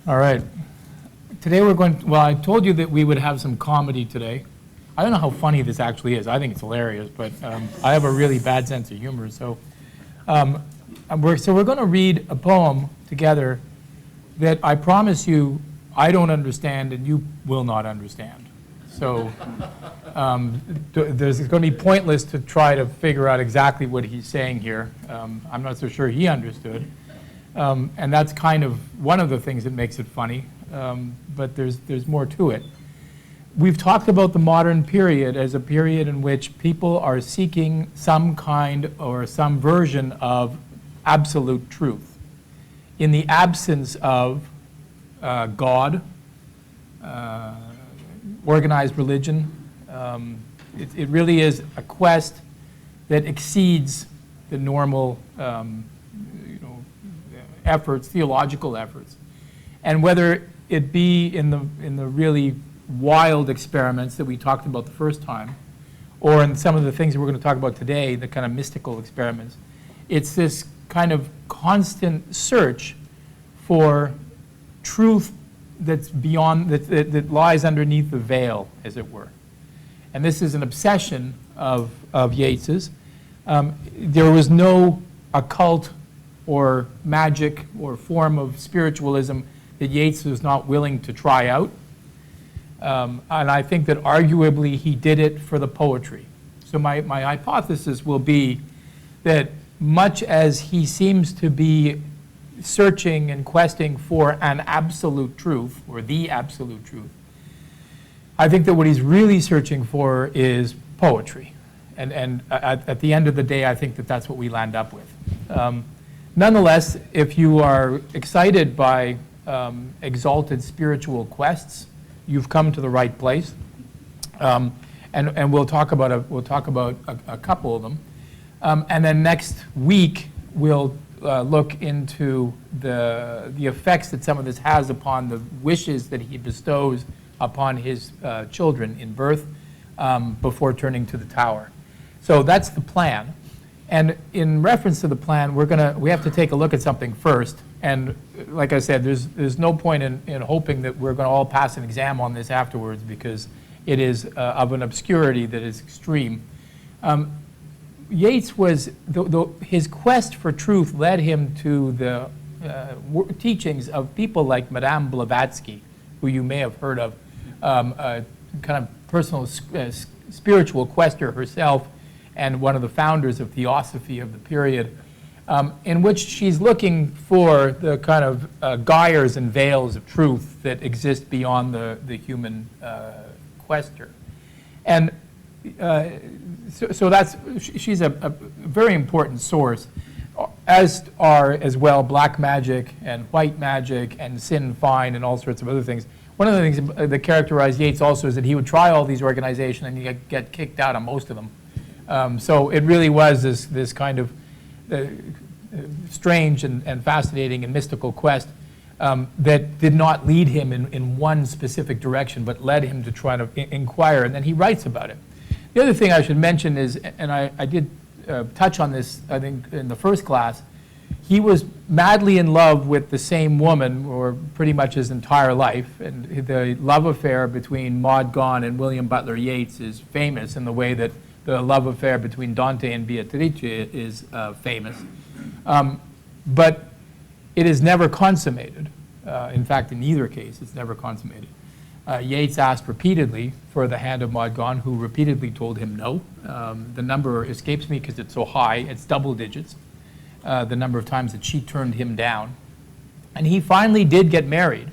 All right. Today we're going, well, I told you that we would have some comedy today. I don't know how funny this actually is. I think it's hilarious, but I have a really bad sense of humor. So we're going to read a poem together that I promise you I don't understand and you will not understand. So it's going to be pointless to try to figure out exactly what he's saying here. I'm not so sure he understood. And that's kind of one of the things that makes it funny, but there's more to it. We've talked about the modern period as a period in which people are seeking some kind or some version of absolute truth. In the absence of God, organized religion, it really is a quest that exceeds the normal efforts, theological efforts. And whether it be in the really wild experiments that we talked about the first time, or in some of the things that we're going to talk about today, the kind of mystical experiments, it's this kind of constant search for truth that's beyond, that lies underneath the veil, as it were. And this is an obsession of Yeats's. There was no occult or magic or form of spiritualism that Yeats was not willing to try out. And I think that arguably he did it for the poetry. So my hypothesis will be that much as he seems to be searching and questing for an absolute truth, or the absolute truth, I think that what he's really searching for is poetry. And at the end of the day, I think that that's what we land up with. Nonetheless, if you are excited by exalted spiritual quests, you've come to the right place. And we'll talk about a couple of them. And then next week, we'll look into the effects that some of this has upon the wishes that he bestows upon his children in birth before turning to the tower. So that's the plan. And in reference to the plan, we have to take a look at something first. And like I said, there's no point in hoping that we're going to all pass an exam on this afterwards, because it is of an obscurity that is extreme. Yeats was, his quest for truth led him to the teachings of people like Madame Blavatsky, who you may have heard of, a kind of personal spiritual quester herself, and one of the founders of Theosophy of the period, in which she's looking for the kind of gyres and veils of truth that exist beyond the human quester. And so she's a very important source, as are as well black magic and white magic and Sin Fine and all sorts of other things. One of the things that characterized Yeats also is that he would try all these organizations and he'd get kicked out of most of them. So it really was this kind of strange and fascinating and mystical quest that did not lead him in one specific direction, but led him to try to inquire, and then he writes about it. The other thing I should mention is, and I did touch on this, I think, in the first class, he was madly in love with the same woman, or pretty much his entire life, and the love affair between Maud Gonne and William Butler Yeats is famous in the way that the love affair between Dante and Beatrice is famous. But it is never consummated. In fact, in either case, it's never consummated. Yeats asked repeatedly for the hand of Maud Gonne, who repeatedly told him no. The number escapes me because it's so high, it's double digits, the number of times that she turned him down. And he finally did get married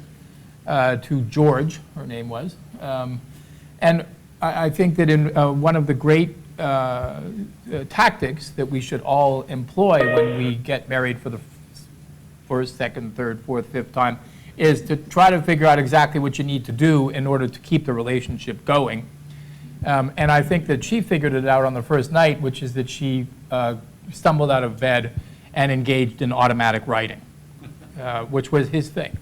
to George, her name was. And I think that in one of the great tactics that we should all employ when we get married for the first, second, third, fourth, fifth time is to try to figure out exactly what you need to do in order to keep the relationship going. And I think that she figured it out on the first night, which is that she stumbled out of bed and engaged in automatic writing, which was his thing.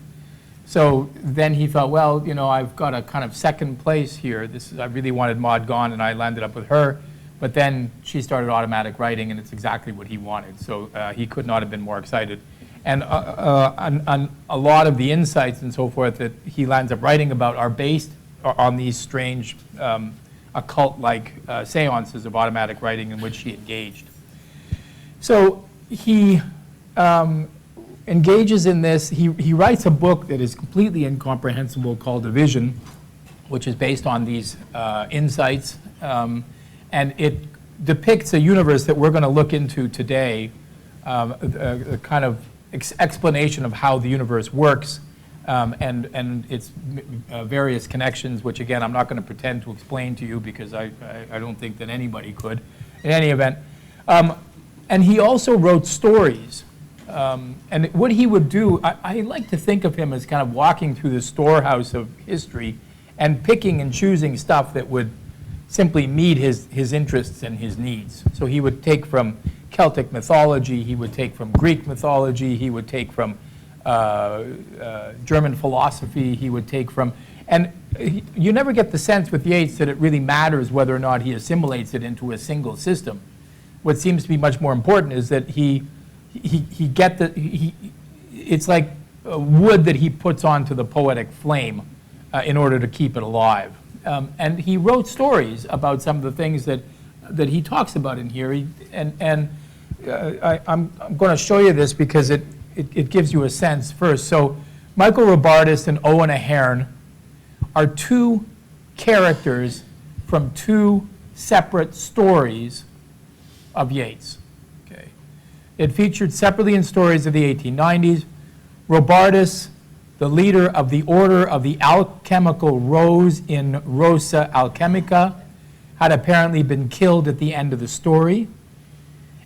So then he thought, well, you know, I've got a kind of second place here. I really wanted Maud Gonne, and I landed up with her. But then she started automatic writing, and it's exactly what he wanted. So he could not have been more excited. And a lot of the insights and so forth that he lands up writing about are based on these strange occult-like seances of automatic writing in which he engaged. So he engages in this. He writes a book that is completely incomprehensible called A Vision, which is based on these insights. And it depicts a universe that we're going to look into today, a kind of explanation of how the universe works and its various connections, which again, I'm not going to pretend to explain to you because I don't think that anybody could in any event. And he also wrote stories. And what he would do, I like to think of him as kind of walking through the storehouse of history and picking and choosing stuff that would simply meet his interests and his needs. So he would take from Celtic mythology, he would take from Greek mythology, he would take from German philosophy, he would take from, and you never get the sense with Yeats that it really matters whether or not he assimilates it into a single system. What seems to be much more important is that it's like wood that he puts onto the poetic flame in order to keep it alive. And he wrote stories about some of the things that he talks about in here. I'm going to show you this because it gives you a sense first. So Michael Robartes and Owen Ahern are two characters from two separate stories of Yeats. Okay. It featured separately in stories of the 1890s. Robartes, the leader of the Order of the Alchemical Rose in Rosa Alchemica, had apparently been killed at the end of the story.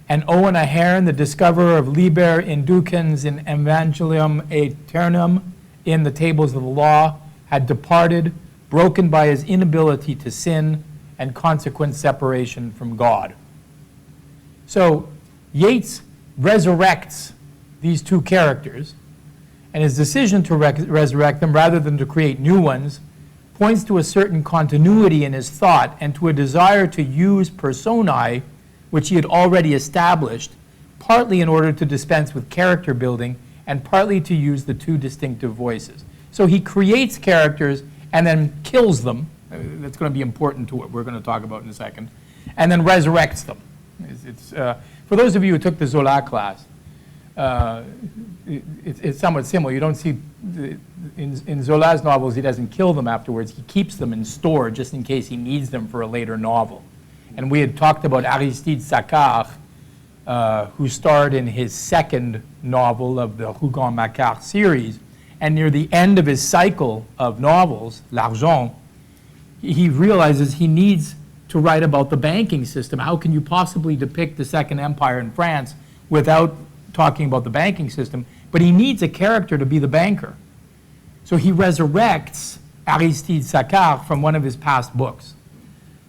And Owen Ahern, the discoverer of Liber Inducens in Evangelium Aeternum in the Tables of the Law, had departed, broken by his inability to sin and consequent separation from God. So Yeats resurrects these two characters, and his decision to resurrect them rather than to create new ones points to a certain continuity in his thought and to a desire to use personae which he had already established, partly in order to dispense with character building and partly to use the two distinctive voices. So he creates characters and then kills them. That's going to be important to what we're going to talk about in a second. And then resurrects them. For those of you who took the Zola class, it's somewhat similar. You don't see, in Zola's novels, he doesn't kill them afterwards. He keeps them in store just in case he needs them for a later novel. And we had talked about Aristide Saccar, who starred in his second novel of the Rougon-Macquart series. And near the end of his cycle of novels, L'Argent, he realizes he needs to write about the banking system. How can you possibly depict the Second Empire in France without talking about the banking system? But he needs a character to be the banker. So he resurrects Aristide Saccar from one of his past books.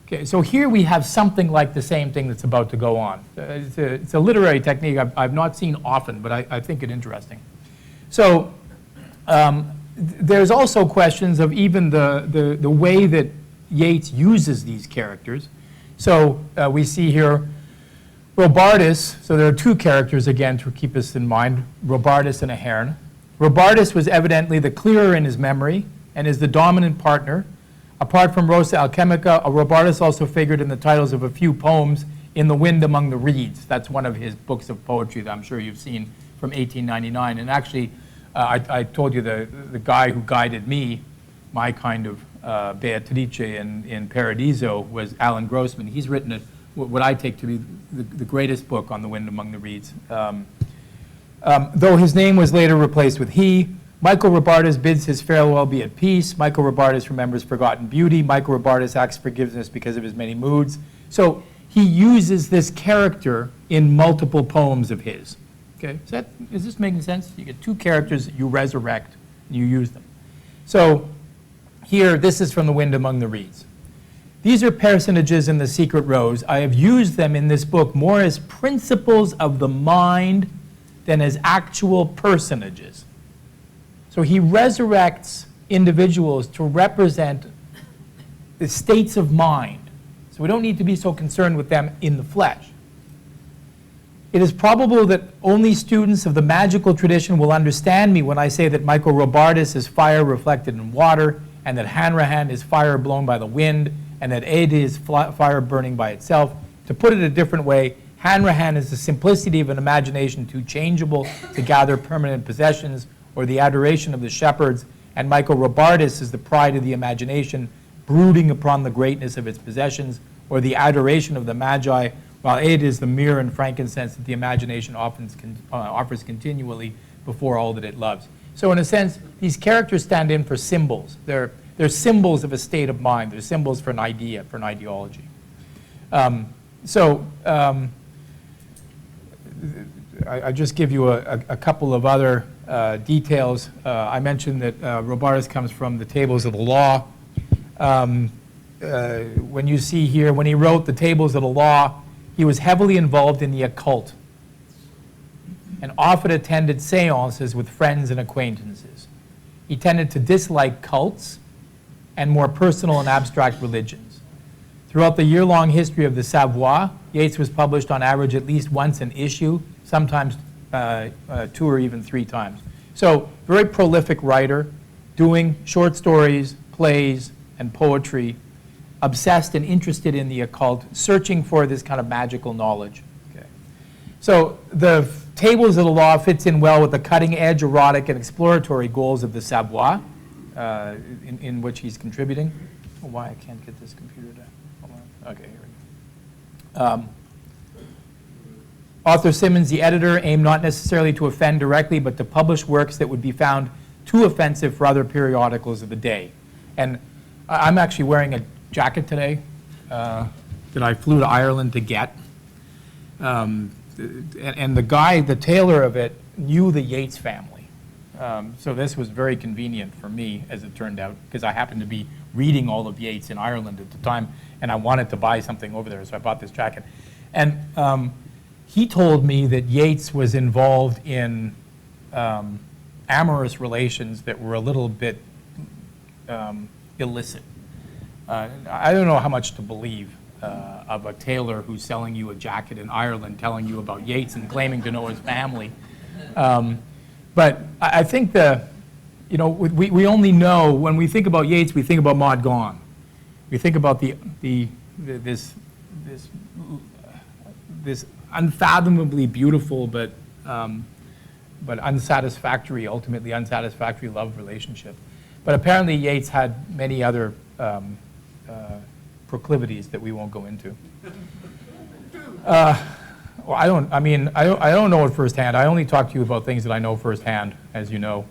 Okay, so here we have something like the same thing that's about to go on. It's a literary technique I've not seen often, but I think it interesting. So there's also questions of even the way that Yeats uses these characters. So we see here Robartes, so there are two characters again to keep us in mind, Robartes and Ahern. Robartes was evidently the clearer in his memory and is the dominant partner. Apart from Rosa Alchemica, Robartes also figured in the titles of a few poems in The Wind Among the Reeds. That's one of his books of poetry that I'm sure you've seen from 1899. And actually, I told you the guy who guided me, my kind of Beatrice in Paradiso, was Alan Grossman. He's written what I take to be the greatest book on The Wind Among the Reeds. Though his name was later replaced with he, Michael Robartes bids his farewell be at peace. Michael Robartes remembers forgotten beauty. Michael Robartes asks forgiveness because of his many moods. So he uses this character in multiple poems of his. Okay, is this making sense? You get two characters that you resurrect, and you use them. So here, this is from The Wind Among the Reeds. These are personages in The Secret Rose. I have used them in this book more as principles of the mind than as actual personages. So he resurrects individuals to represent the states of mind. So we don't need to be so concerned with them in the flesh. It is probable that only students of the magical tradition will understand me when I say that Michael Robartes is fire reflected in water, and that Hanrahan is fire blown by the wind, and that Eide is fire burning by itself. To put it a different way, Hanrahan is the simplicity of an imagination too changeable to gather permanent possessions, or the adoration of the shepherds, and Michael Robartes is the pride of the imagination, brooding upon the greatness of its possessions, or the adoration of the magi, while Eide is the myrrh and frankincense that the imagination often offers continually before all that it loves. So in a sense, these characters stand in for symbols. They're symbols of a state of mind. They're symbols for an idea, for an ideology. I just give you a couple of other details. I mentioned that Robartes comes from the Tables of the Law. When you see here, when he wrote the Tables of the Law, he was heavily involved in the occult and often attended seances with friends and acquaintances. He tended to dislike cults and more personal and abstract religions. Throughout the year-long history of the Savoie, Yeats was published on average at least once an issue, sometimes 2 or even 3 times. So, very prolific writer, doing short stories, plays, and poetry, obsessed and interested in the occult, searching for this kind of magical knowledge. Okay. So the Tables of the Law fits in well with the cutting-edge, erotic, and exploratory goals of the Savoie, in which he's contributing. Oh, why I can't get this computer to, hold on. Okay, here we go. Arthur Symonds, the editor, aimed not necessarily to offend directly, but to publish works that would be found too offensive for other periodicals of the day. And I'm actually wearing a jacket today that I flew to Ireland to get. And the guy, the tailor of it, knew the Yeats family. So this was very convenient for me, as it turned out, because I happened to be reading all of Yeats in Ireland at the time, and I wanted to buy something over there, so I bought this jacket. And he told me that Yeats was involved in amorous relations that were a little bit illicit. I don't know how much to believe of a tailor who's selling you a jacket in Ireland, telling you about Yeats and claiming to know his family. But I think we only know, when we think about Yeats, we think about Maud Gonne. We think about this unfathomably beautiful but unsatisfactory, ultimately unsatisfactory love relationship. But apparently Yeats had many other proclivities that we won't go into. Well, I don't know it firsthand. I only talk to you about things that I know firsthand, as you know.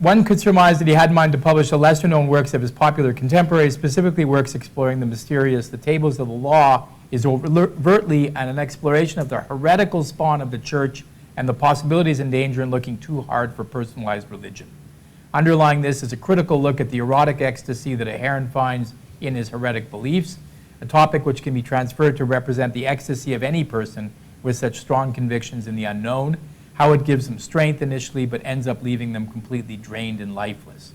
One could surmise that he had in mind to publish the lesser-known works of his popular contemporaries, specifically works exploring the mysterious. The Tables of the Law is overtly an exploration of the heretical spawn of the church and the possibilities and danger in looking too hard for personalized religion. Underlying this is a critical look at the erotic ecstasy that a Heron finds in his heretic beliefs, a topic which can be transferred to represent the ecstasy of any person with such strong convictions in the unknown, how it gives them strength initially but ends up leaving them completely drained and lifeless.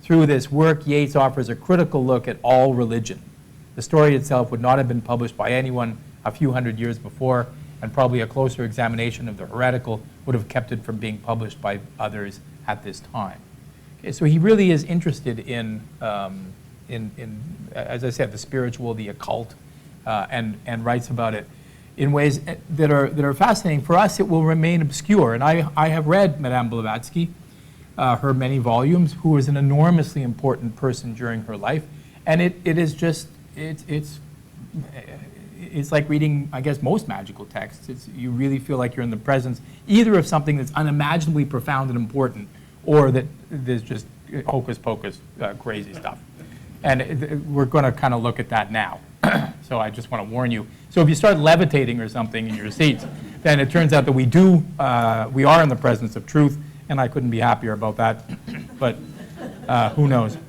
Through this work, Yeats offers a critical look at all religion. The story itself would not have been published by anyone a few hundred years before, and probably a closer examination of the heretical would have kept it from being published by others at this time. Okay, so he really is interested in, as I said, the spiritual, the occult, and writes about it in ways that are fascinating. For us, it will remain obscure. And I have read Madame Blavatsky, her many volumes, who was an enormously important person during her life. And it is just, it's like reading, I guess, most magical texts. You really feel like you're in the presence either of something that's unimaginably profound and important, or that there's just hocus pocus crazy stuff. And we're going to kind of look at that now. So I just want to warn you. So if you start levitating or something in your seats, then it turns out that we are in the presence of truth, and I couldn't be happier about that. But who knows?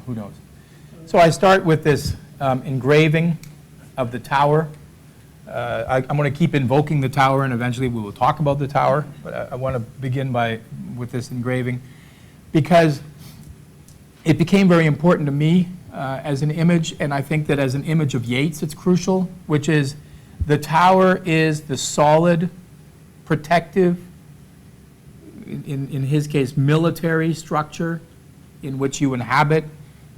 Who knows? So I start with this engraving of the tower. I'm going to keep invoking the tower, and eventually we will talk about the tower. But I want to begin with this engraving, because it became very important to me as an image, and I think that as an image of Yeats it's crucial, which is the tower is the solid, protective, in his case, military structure in which you inhabit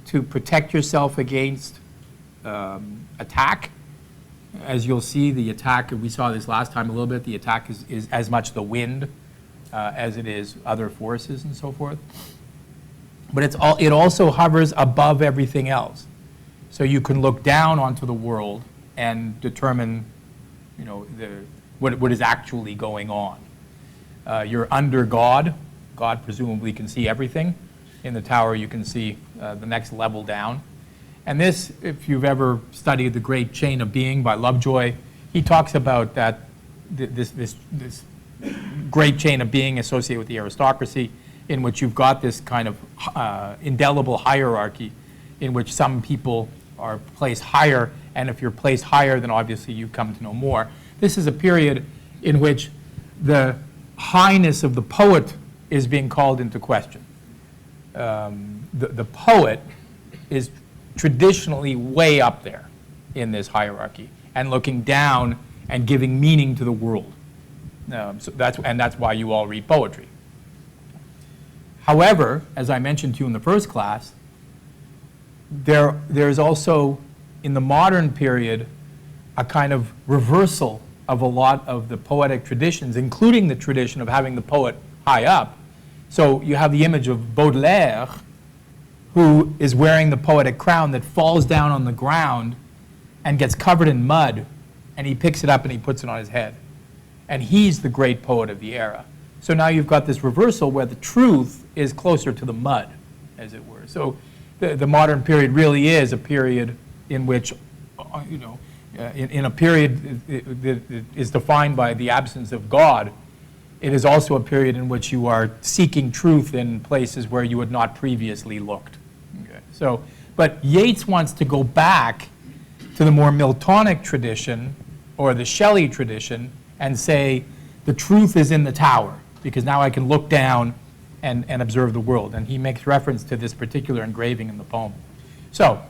to protect yourself against attack. As you'll see, the attack, we saw this last time a little bit, the attack is as much the wind as it is other forces and so forth. But it also hovers above everything else. So you can look down onto the world and determine, what is actually going on. You're under God. God presumably can see everything. In the tower, you can see the next level down. And this, if you've ever studied The Great Chain of Being by Lovejoy, he talks about that this great chain of being associated with the aristocracy, in which you've got this kind of indelible hierarchy in which some people are placed higher, and if you're placed higher, then obviously you come to know more. This is a period in which the highness of the poet is being called into question. The poet is traditionally way up there in this hierarchy and looking down and giving meaning to the world. So that's why you all read poetry. However, as I mentioned to you in the first class, there's also, in the modern period, a kind of reversal of a lot of the poetic traditions, including the tradition of having the poet high up. So you have the image of Baudelaire, who is wearing the poetic crown that falls down on the ground and gets covered in mud, and he picks it up and he puts it on his head. And he's the great poet of the era. So now you've got this reversal where the truth is closer to the mud, as it were. So the modern period really is a period in which, in a period that is defined by the absence of God, it is also a period in which you are seeking truth in places where you had not previously looked. Okay. But Yeats wants to go back to the more Miltonic tradition or the Shelley tradition and say the truth is in the tower, because now I can look down and observe the world. And he makes reference to this particular engraving in the poem. So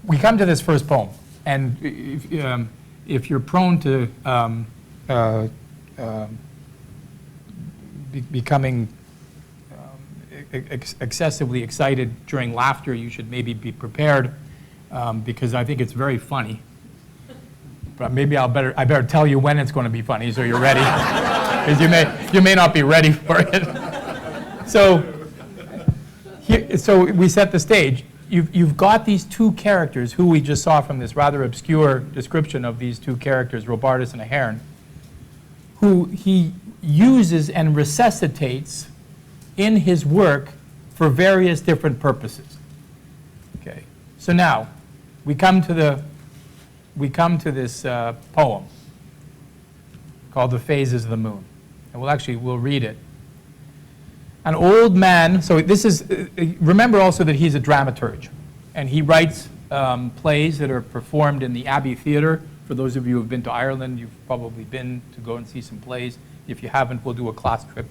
we come to this first poem, and if you're prone to becoming excessively excited during laughter, you should maybe be prepared, because I think it's very funny. But maybe I better tell you when it's going to be funny so you're ready, because you may not be ready for it. So we set the stage. You've got these two characters who we just saw from this rather obscure description of these two characters, Robartus and a heron, who he uses and resuscitates in his work for various different purposes. Okay. So now we come to this poem called The Phases of the Moon. And we'll read it. An old man, so this is, remember also that he's a dramaturge, and he writes plays that are performed in the Abbey Theatre. For those of you who have been to Ireland, you've probably been to go and see some plays. If you haven't, we'll do a class trip.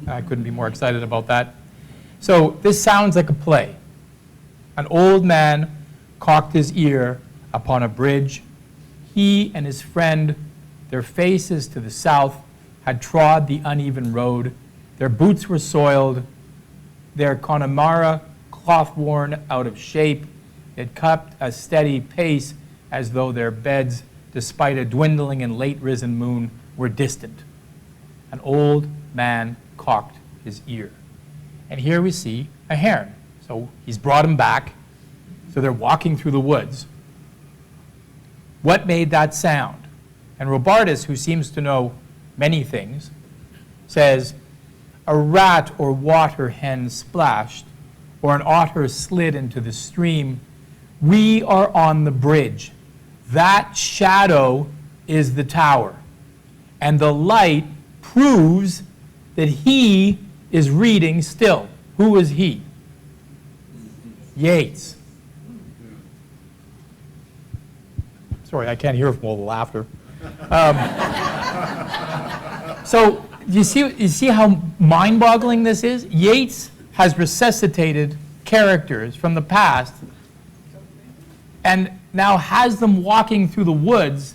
I couldn't be more excited about that. So this sounds like a play. An old man cocked his ear upon a bridge. He and his friend, their faces to the south, had trod the uneven road. Their boots were soiled, their Connemara cloth-worn out of shape. It kept a steady pace as though their beds, despite a dwindling and late-risen moon, were distant. An old man cocked his ear. And here we see a heron. So he's brought him back. So they're walking through the woods. What made that sound? And Robartus, who seems to know many things, says, a rat or water hen splashed, or an otter slid into the stream. We are on the bridge. That shadow is the tower. And the light proves that he is reading still. Who is he? Yeats. Sorry, I can't hear from all the laughter. So you see how mind-boggling this is? Yeats has resuscitated characters from the past and now has them walking through the woods,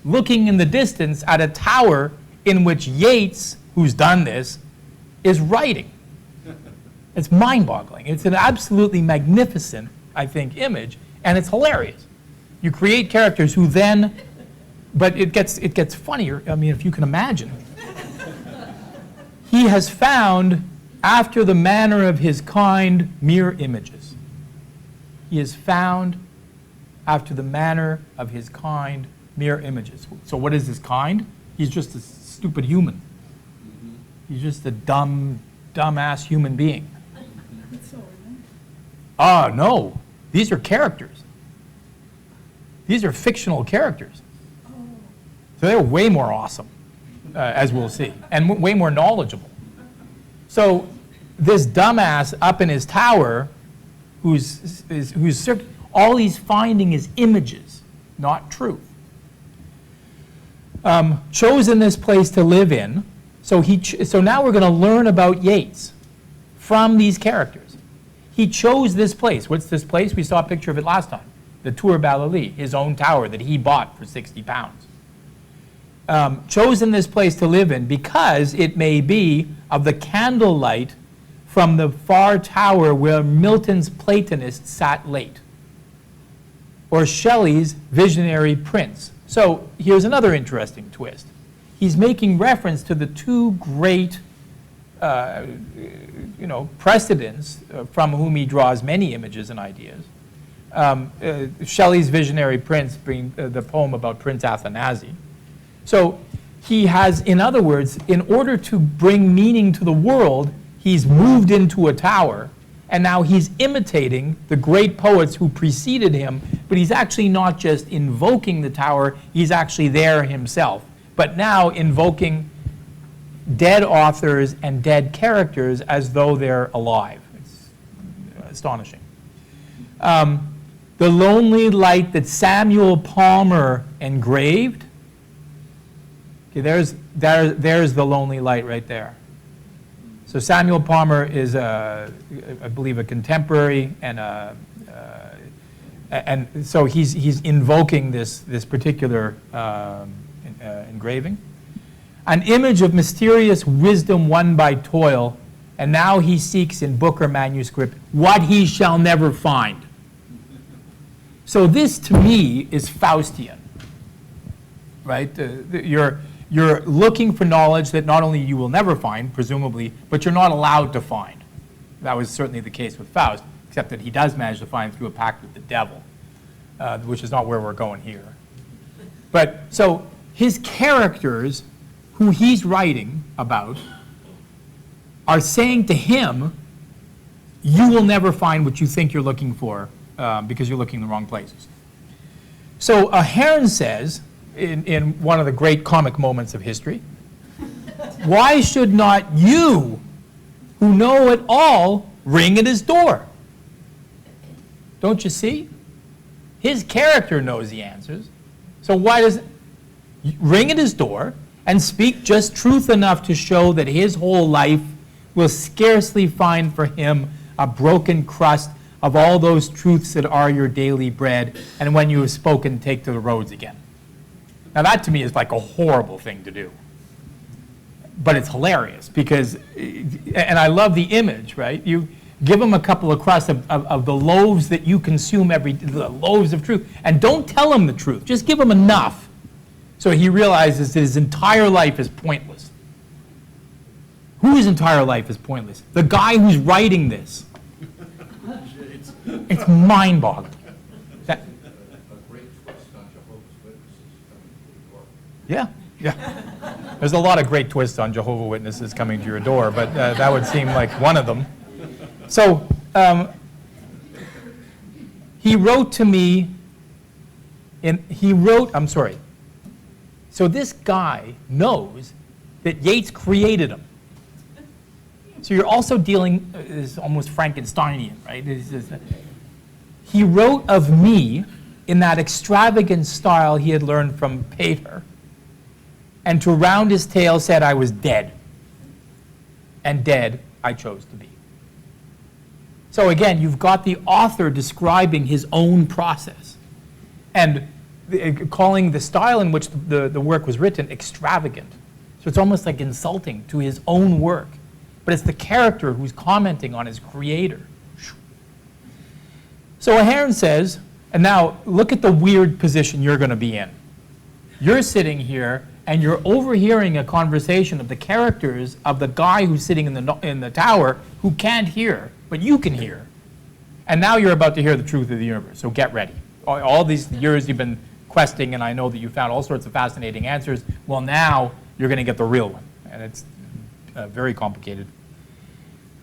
looking in the distance at a tower in which Yeats, who's done this, is writing. It's mind-boggling. It's an absolutely magnificent, I think, image, and it's hilarious. You create characters who then, but it gets funnier. I mean, if you can imagine. He has found, after the manner of his kind, mere images. He has found, after the manner of his kind, mere images. So what is his kind? He's just a stupid human. He's just a dumb-ass human being. Oh, no. These are characters. These are fictional characters. So they're way more awesome, as we'll see, and way more knowledgeable. So this dumbass up in his tower, who's all he's finding is images, not truth. Chosen this place to live in. So now we're going to learn about Yeats from these characters. He chose this place. What's this place? We saw a picture of it last time. The Tour Balalie, his own tower that he bought for 60 pounds. Chosen this place to live in because it may be of the candlelight from the far tower where Milton's Platonist sat late, or Shelley's visionary prince. So here's another interesting twist. He's making reference to the two great precedents from whom he draws many images and ideas. Shelley's visionary prince being the poem about Prince Athanasi. So he has, in other words, in order to bring meaning to the world, he's moved into a tower, and now he's imitating the great poets who preceded him, but he's actually not just invoking the tower, he's actually there himself, but now invoking dead authors and dead characters as though they're alive. It's astonishing. The lonely light that Samuel Palmer engraved. Okay, there's the lonely light right there. So Samuel Palmer is, I believe, a contemporary, and so he's invoking this particular engraving. An image of mysterious wisdom won by toil, and now he seeks in book or manuscript what he shall never find. So this, to me, is Faustian, right? You're looking for knowledge that not only you will never find, presumably, but you're not allowed to find. That was certainly the case with Faust, except that he does manage to find through a pact with the devil, which is not where we're going here. But so his characters, who he's writing about, are saying to him, you will never find what you think you're looking for because you're looking in the wrong places. So Hearn says, in one of the great comic moments of history, why should not you, who know it all, ring at his door? Don't you see? His character knows the answers. So why does ring at his door and speak just truth enough to show that his whole life will scarcely find for him a broken crust of all those truths that are your daily bread, and when you have spoken, take to the roads again. Now that to me is like a horrible thing to do. But it's hilarious because, and I love the image, right? You give them a couple of crusts of the loaves that you consume the loaves of truth, and don't tell him the truth, just give him enough so he realizes that his entire life is pointless. Whose entire life is pointless? The guy who's writing this. It's mind-boggling. A great twist on Jehovah's Witnesses coming to your door. Yeah. There's a lot of great twists on Jehovah's Witnesses coming to your door, but that would seem like one of them. So he wrote to me, so this guy knows that Yeats created him. So you're also dealing, is almost Frankensteinian, right? He wrote of me in that extravagant style he had learned from Pater, and to round his tale said I was dead, and dead I chose to be. So again, you've got the author describing his own process. And calling the style in which the work was written extravagant. So it's almost like insulting to his own work. But it's the character who's commenting on his creator. So Ahern says, and now look at the weird position you're going to be in. You're sitting here and you're overhearing a conversation of the characters of the guy who's sitting in the tower who can't hear, but you can hear. And now you're about to hear the truth of the universe, so get ready. All these years you've been questing, and I know that you found all sorts of fascinating answers. Well, now you're going to get the real one, and it's very complicated.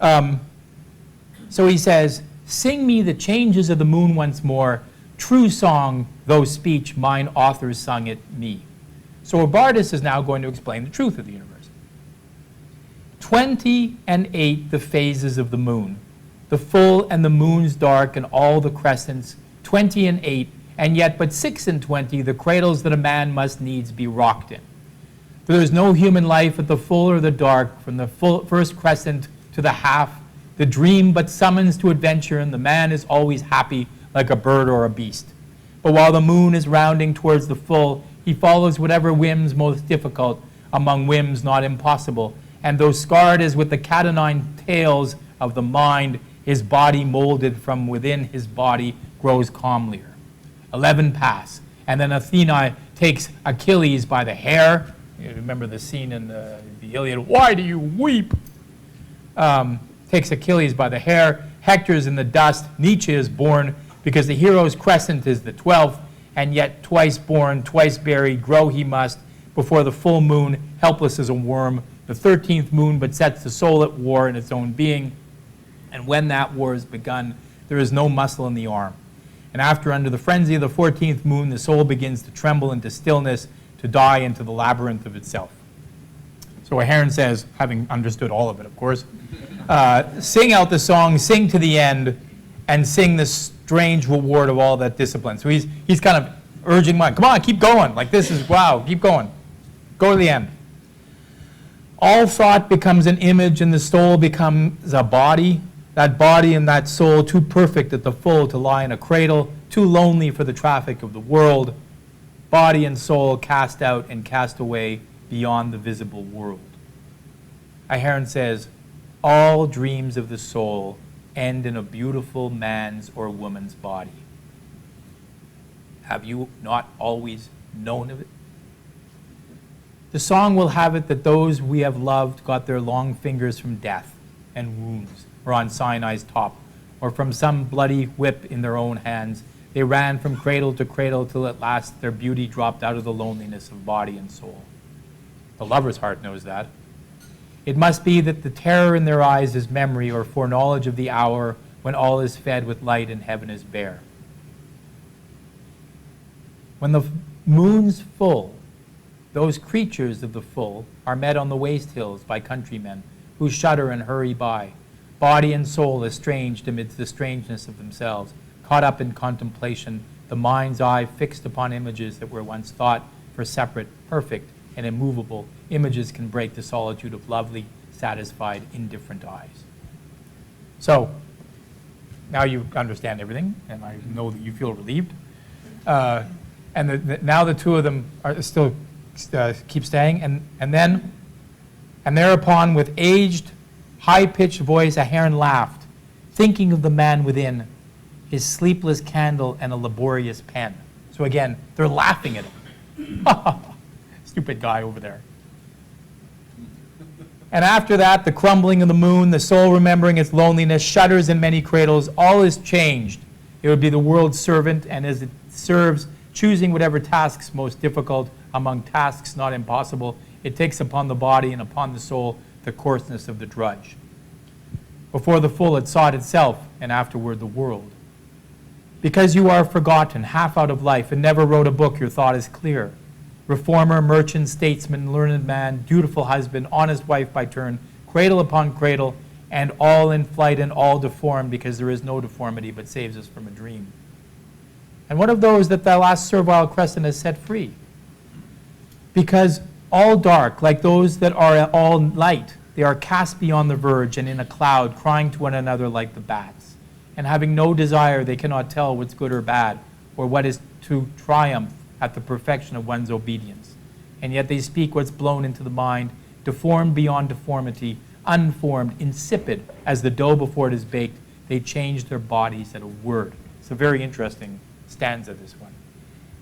So he says, "Sing me the changes of the moon once more, true song, though speech, mine authors sung it me." So Bardes is now going to explain the truth of the universe. 20 and 8 the phases of the moon, the full and the moon's dark and all the crescents, 20 and 8, and yet but 6 and 20 the cradles that a man must needs be rocked in. For there is no human life at the full or the dark, from the first crescent to the half, the dream but summons to adventure, and the man is always happy like a bird or a beast. But while the moon is rounding towards the full, he follows whatever whims most difficult, among whims not impossible, and though scarred as with the cat o' nine tails of the mind, his body molded from within his body grows calmlier. 11 pass, and then Athena takes Achilles by the hair. You remember the scene in the Iliad, "Why do you weep?" Takes Achilles by the hair. Hector's in the dust. Nietzsche is born because the hero's crescent is the 12th, and yet twice born, twice buried, grow he must before the full moon, helpless as a worm. The 13th moon but sets the soul at war in its own being, and when that war is begun, there is no muscle in the arm. And after, under the frenzy of the 14th moon, the soul begins to tremble into stillness, to die into the labyrinth of itself. So Ahern says, having understood all of it, of course, sing out the song, sing to the end, and sing the strange reward of all that discipline. So he's kind of urging mine, come on, keep going. Like this is, wow, keep going. Go to the end. All thought becomes an image, and the soul becomes a body. That body and that soul too perfect at the full to lie in a cradle, too lonely for the traffic of the world. Body and soul cast out and cast away beyond the visible world. Ahern says, all dreams of the soul end in a beautiful man's or woman's body. Have you not always known of it? The song will have it that those we have loved got their long fingers from death and wounds, or on Sinai's top, or from some bloody whip in their own hands. They ran from cradle to cradle till at last their beauty dropped out of the loneliness of body and soul. The lover's heart knows that. It must be that the terror in their eyes is memory or foreknowledge of the hour when all is fed with light and heaven is bare. When the moon's full, those creatures of the full are met on the waste hills by countrymen who shudder and hurry by, body and soul estranged amidst the strangeness of themselves, caught up in contemplation, the mind's eye fixed upon images that were once thought for separate, perfect, and immovable. Images can break the solitude of lovely, satisfied, indifferent eyes. So, now you understand everything, and I know that you feel relieved. And now the two of them are still keep staying, and thereupon with aged, high-pitched voice, Ahern laughed, thinking of the man within, his sleepless candle and a laborious pen. So again, they're laughing at him. Stupid guy over there. And after that, the crumbling of the moon, the soul remembering its loneliness, shudders in many cradles, all is changed. It would be the world's servant, and as it serves, choosing whatever tasks most difficult among tasks not impossible, it takes upon the body and upon the soul the coarseness of the drudge. Before the full it sought itself, and afterward the world. Because you are forgotten, half out of life, and never wrote a book, your thought is clear. Reformer, merchant, statesman, learned man, dutiful husband, honest wife by turn, cradle upon cradle, and all in flight and all deformed, because there is no deformity but saves us from a dream. And what of those that thy last servile crescent has set free? Because all dark, like those that are all light, they are cast beyond the verge and in a cloud, crying to one another like the bats. And having no desire, they cannot tell what's good or bad, or what is to triumph at the perfection of one's obedience. And yet they speak what's blown into the mind, deformed beyond deformity, unformed, insipid as the dough before it is baked. They change their bodies at a word. It's a very interesting stanza, this one,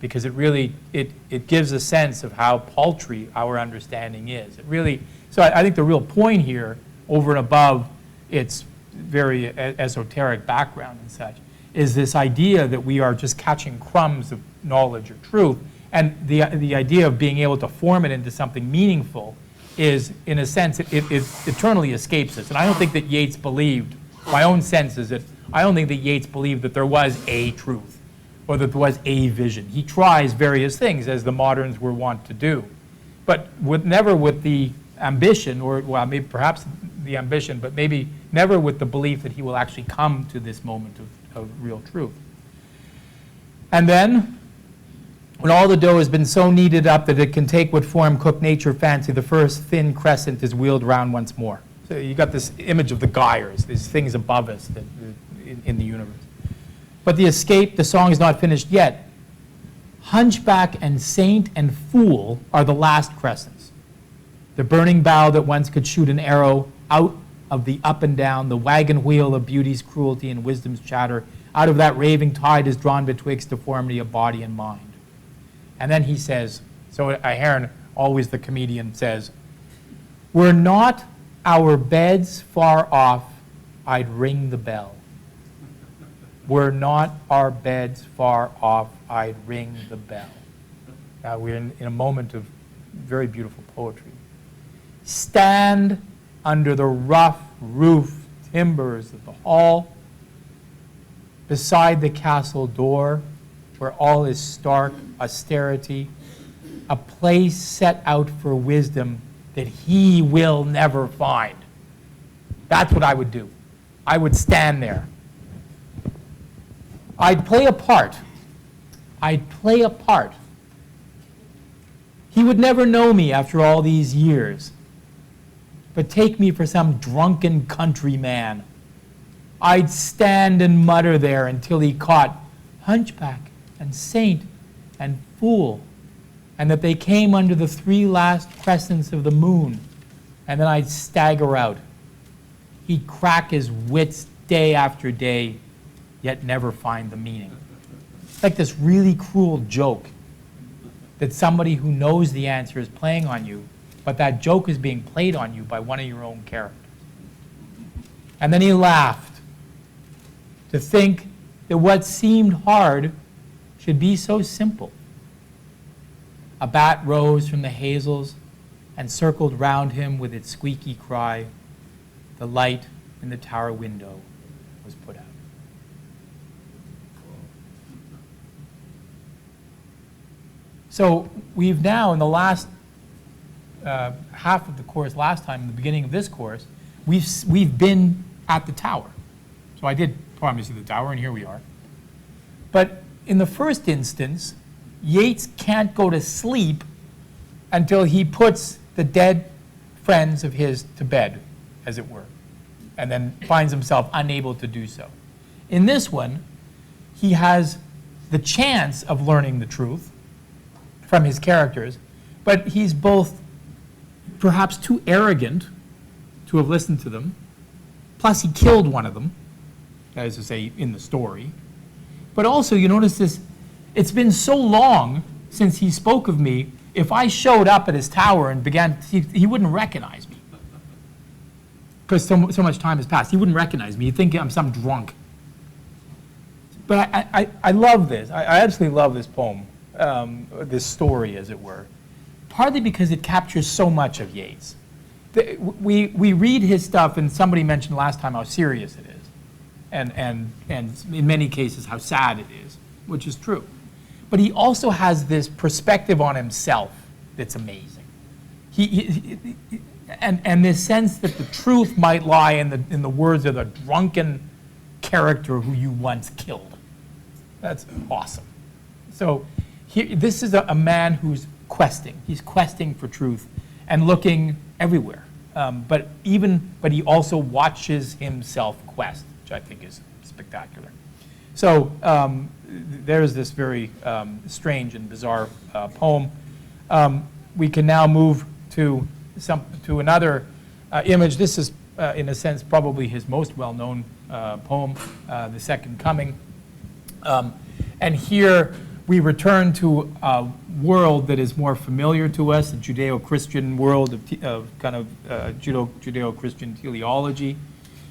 because it really, it gives a sense of how paltry our understanding is. It really, so I think the real point here, over and above its very esoteric background and such, is this idea that we are just catching crumbs of knowledge or truth, and the idea of being able to form it into something meaningful is, in a sense, it eternally escapes us. And I don't think that Yeats believed, my own sense is that I don't think that Yeats believed that there was a truth or that there was a vision. He tries various things, as the moderns were wont to do, but never with the ambition, or well, maybe perhaps the ambition, but maybe never with the belief that he will actually come to this moment of real truth. And then, when all the dough has been so kneaded up that it can take what form cook nature fancy, the first thin crescent is wheeled round once more. So you got this image of the gyres, these things above us that, in the universe. But the escape, the song is not finished yet. Hunchback and saint and fool are the last crescents. The burning bow that once could shoot an arrow out of the up and down, the wagon wheel of beauty's cruelty and wisdom's chatter, out of that raving tide is drawn betwixt deformity of body and mind. And then he says, so Ahern, always the comedian, says, were not our beds far off, I'd ring the bell. Were not our beds far off, I'd ring the bell. Now we're in a moment of very beautiful poetry. Stand under the rough roof timbers of the hall, beside the castle door, where all is stark austerity, a place set out for wisdom that he will never find. That's what I would do. I would stand there. I'd play a part. I'd play a part. He would never know me after all these years, but take me for some drunken countryman. I'd stand and mutter there until he caught hunchback and saint and fool, and that they came under the 3 last crescents of the moon, and then I'd stagger out. He'd crack his wits day after day, yet never find the meaning. It's like this really cruel joke that somebody who knows the answer is playing on you, but that joke is being played on you by one of your own characters. And then he laughed to think that what seemed hard should be so simple. A bat rose from the hazels and circled round him with its squeaky cry. The light in the tower window was put out. So we've now, in the last half of the course last time, in the beginning of this course, we've been at the tower. So I did promise you the tower, and here we are. But in the first instance, Yeats can't go to sleep until he puts the dead friends of his to bed, as it were, and then finds himself unable to do so. In this one, he has the chance of learning the truth from his characters, but he's both perhaps too arrogant to have listened to them, plus he killed one of them, that is to say, in the story. But also, you notice this, it's been so long since he spoke of me, if I showed up at his tower and began, he wouldn't recognize me. Because so much time has passed. He wouldn't recognize me. He'd think I'm some drunk. But I love this. I absolutely love this poem, this story, as it were, partly because it captures so much of Yeats. We read his stuff, and somebody mentioned last time how serious it is, and in many cases how sad it is, which is true. But he also has this perspective on himself that's amazing. And this sense that the truth might lie in the words of the drunken character who you once killed. That's awesome. So this is a man who's questing. He's questing for truth and looking everywhere. But he also watches himself quest, which I think is spectacular. So there's this very strange and bizarre poem. We can now move to another image. This is, in a sense, probably his most well-known poem, The Second Coming. And here we return to a world that is more familiar to us, the Judeo-Christian world of kind of Judeo-Christian teleology.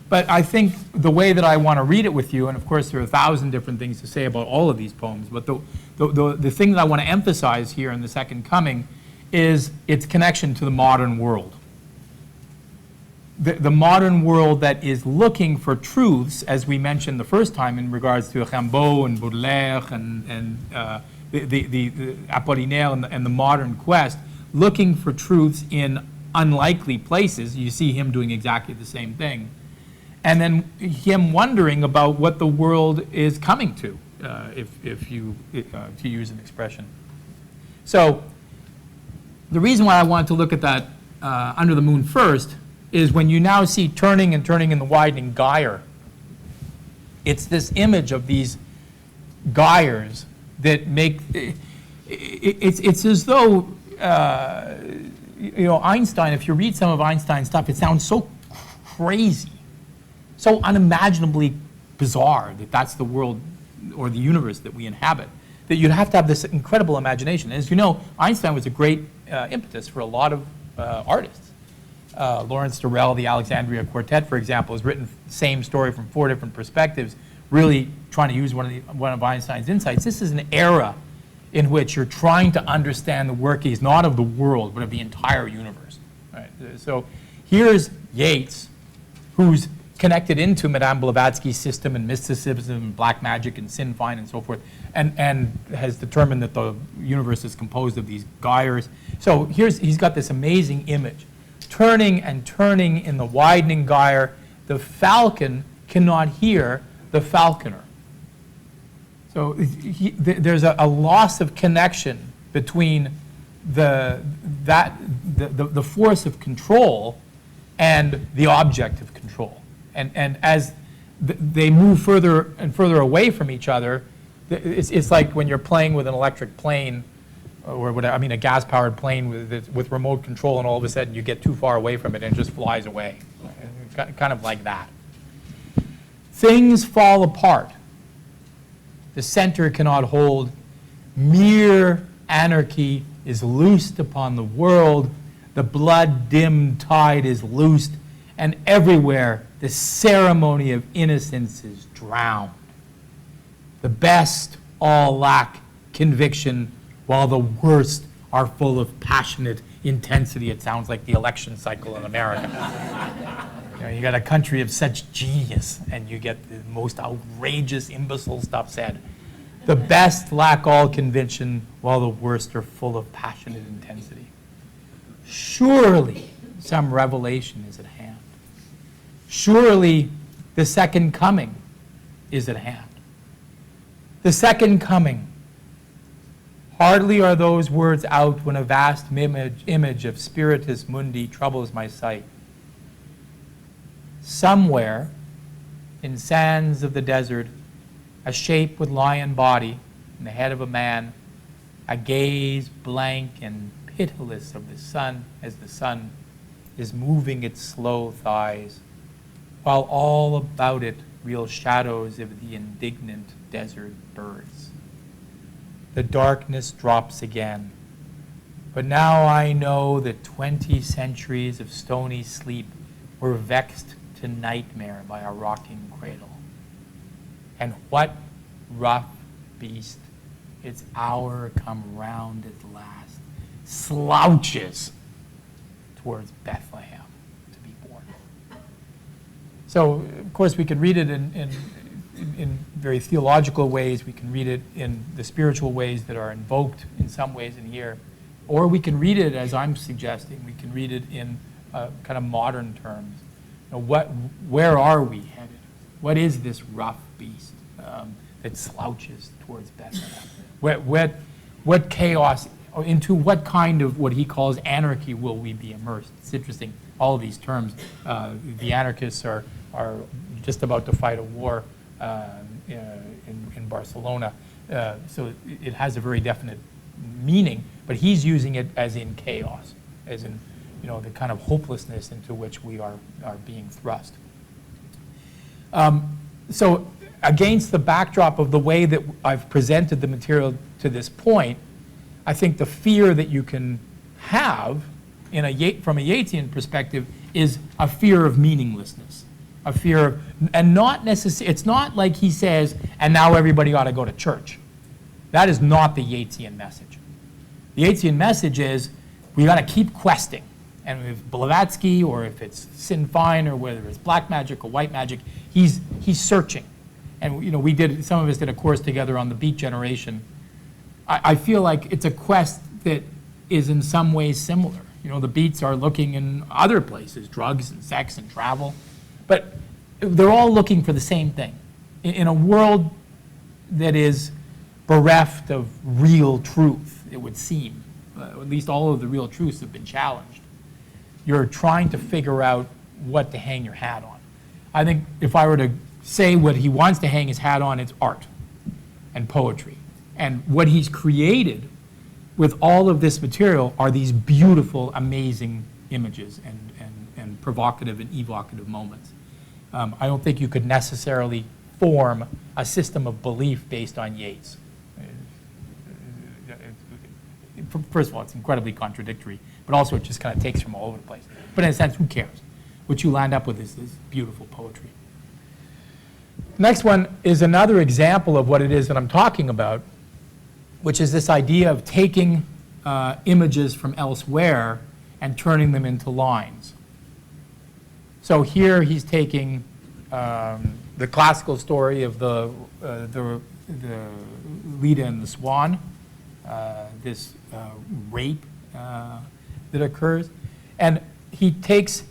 But I think the way that I want to read it with you, and of course there are 1,000 different things to say about all of these poems, but the thing that I want to emphasize here in The Second Coming is its connection to the modern world. The modern world that is looking for truths, as we mentioned the first time in regards to Rimbaud and Baudelaire and the Apollinaire and the modern quest, looking for truths in unlikely places. You see him doing exactly the same thing. And then him wondering about what the world is coming to, to use an expression. So the reason why I wanted to look at that Under the Moon first is when you now see turning and turning in the widening gyre, it's this image of these gyres that make, it's as though, Einstein, if you read some of Einstein's stuff, it sounds so crazy, so unimaginably bizarre that that's the world or the universe that we inhabit, that you'd have to have this incredible imagination. As you know, Einstein was a great impetus for a lot of artists. Lawrence Durrell, the Alexandria Quartet, for example, has written the same story from 4 different perspectives, really trying to use one of Einstein's insights. This is an era in which you're trying to understand the workings, not of the world, but of the entire universe. Right? So here's Yeats, who's connected into Madame Blavatsky's system and mysticism and black magic and Sinfine and so forth, and has determined that the universe is composed of these gyres. So he's got this amazing image. Turning and turning in the widening gyre, the falcon cannot hear the falconer. So there's a loss of connection between the force of control and the object of control. And as they move further and further away from each other, it's like when you're playing with an electric plane, or whatever, a gas-powered plane with remote control, and all of a sudden you get too far away from it and it just flies away. Kind of like that. Things fall apart. The center cannot hold. Mere anarchy is loosed upon the world. The blood-dimmed tide is loosed, and everywhere the ceremony of innocence is drowned. The best all lack conviction, while the worst are full of passionate intensity. It sounds like the election cycle in America. You got a country of such genius, and you get the most outrageous, imbecile stuff said. The best lack all conviction, while the worst are full of passionate intensity. Surely some revelation is at hand. Surely the second coming is at hand. The second coming. Hardly are those words out when a vast image of spiritus mundi troubles my sight. Somewhere, in sands of the desert, a shape with lion body and the head of a man, a gaze blank and pitiless of the sun as the sun is moving its slow thighs, while all about it reel shadows of the indignant desert birds. The darkness drops again, but now I know that 20 centuries of stony sleep were vexed to nightmare by a rocking cradle. And what rough beast, its hour come round at last, slouches towards Bethlehem to be born. So, of course, we can read it in very theological ways. We can read it in the spiritual ways that are invoked in some ways in here. Or we can read it, as I'm suggesting, we can read it in kind of modern terms. Where are we headed? What is this rough beast that slouches towards Bethlehem? What chaos, into what kind of what he calls anarchy will we be immersed? It's interesting, all of these terms. The anarchists are just about to fight a war in Barcelona. So it has a very definite meaning, but he's using it as in chaos, as in, the kind of hopelessness into which we are being thrust. So against the backdrop of the way that I've presented the material to this point, I think the fear that you can have from a Yeatsian perspective is a fear of meaninglessness, a fear of, and not necessarily, it's not like he says, and now everybody ought to go to church. That is not the Yeatsian message. The Yeatsian message is, we got to keep questing. And if Blavatsky, or if it's Sinn Fein, or whether it's black magic or white magic, he's searching. And some of us did a course together on the Beat generation. I feel like it's a quest that is in some ways similar. The Beats are looking in other places, drugs and sex and travel, but they're all looking for the same thing. In a world that is bereft of real truth, it would seem, at least all of the real truths have been challenged. You're trying to figure out what to hang your hat on. I think if I were to say what he wants to hang his hat on, it's art and poetry. And what he's created with all of this material are these beautiful, amazing images and provocative and evocative moments. I don't think you could necessarily form a system of belief based on Yeats. First of all, it's incredibly contradictory, but also it just kind of takes from all over the place. But in a sense, who cares? What you land up with is this beautiful poetry. Next one is another example of what it is that I'm talking about, which is this idea of taking images from elsewhere and turning them into lines. So here he's taking the classical story of the Leda and the Swan, this rape that occurs, and he takes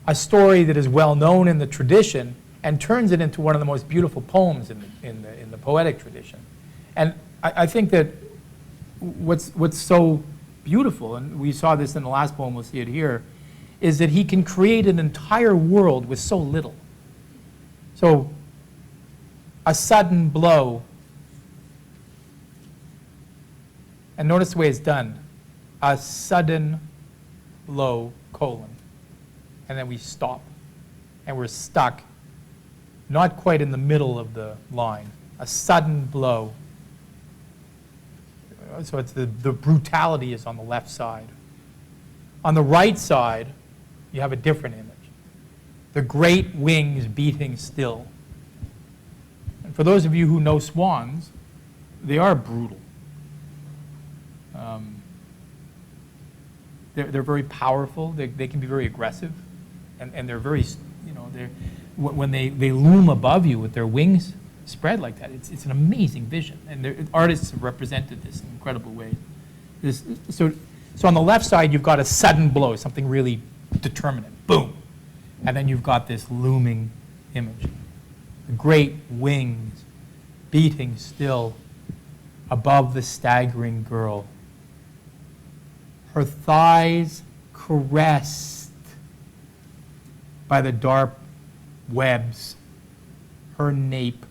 a story that is well known in the tradition and turns it into one of the most beautiful poems in the poetic tradition. And I think that what's so beautiful, and we saw this in the last poem, we'll see it here, is that he can create an entire world with so little. So a sudden blow, and notice the way it's done, a sudden blow, colon, and then we stop, and we're stuck, not quite in the middle of the line, a sudden blow. So it's the brutality is on the left side. On the right side, you have a different image. The great wings beating still. And for those of you who know swans, they are brutal. They're very powerful. They can be very aggressive, and they're very, when they loom above you with their wings spread like that, it's an amazing vision. And artists have represented this in incredible ways. So on the left side, you've got a sudden blow, something really determinate, boom. And then you've got this looming image. The great wings beating still above the staggering girl. Her thighs caressed by the dark webs, her nape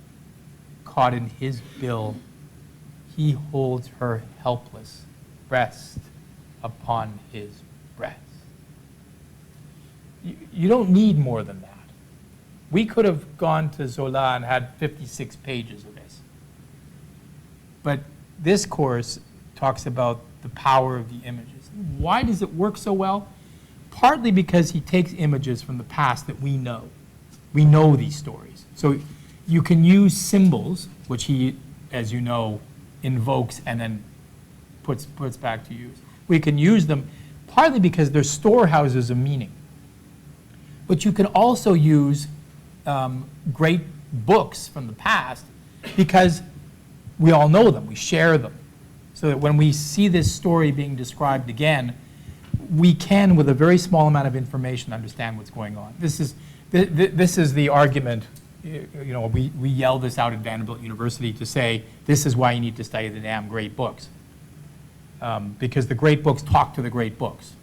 caught in his bill. He holds her helpless breast upon his breast. You don't need more than that. We could have gone to Zola and had 56 pages of this. But this course talks about the power of the images. Why does it work so well? Partly because he takes images from the past that we know. We know these stories. So you can use symbols, which he, as you know, invokes and then puts back to use. We can use them partly because they're storehouses of meaning. But you can also use great books from the past because we all know them, we share them. So that when we see this story being described again, we can, with a very small amount of information, understand what's going on. This is the argument. We yell this out at Vanderbilt University to say, this is why you need to study the damn great books. Because the great books talk to the great books.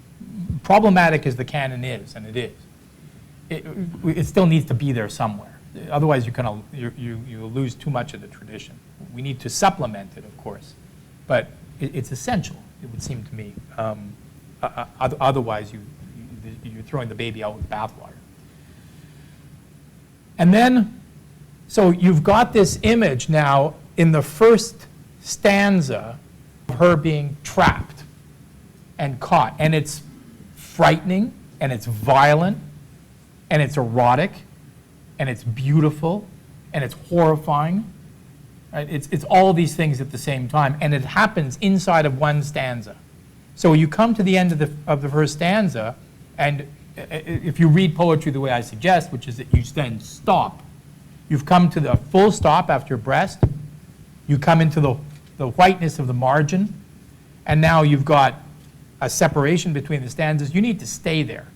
Problematic as the canon is, and it is, it still needs to be there somewhere. Otherwise, you lose too much of the tradition. we need to supplement it, of course, but it's essential, it would seem to me. Otherwise, you're throwing the baby out with the bathwater. And then, so you've got this image now in the first stanza of her being trapped and caught. And it's frightening, and it's violent, and it's erotic, and it's beautiful, and it's horrifying. Right? It's all these things at the same time, and it happens inside of one stanza. So you come to the end of the first stanza, and if you read poetry the way I suggest, which is that you then stop, you've come to the full stop after breast, you come into the whiteness of the margin, and now you've got a separation between the stanzas. You need to stay there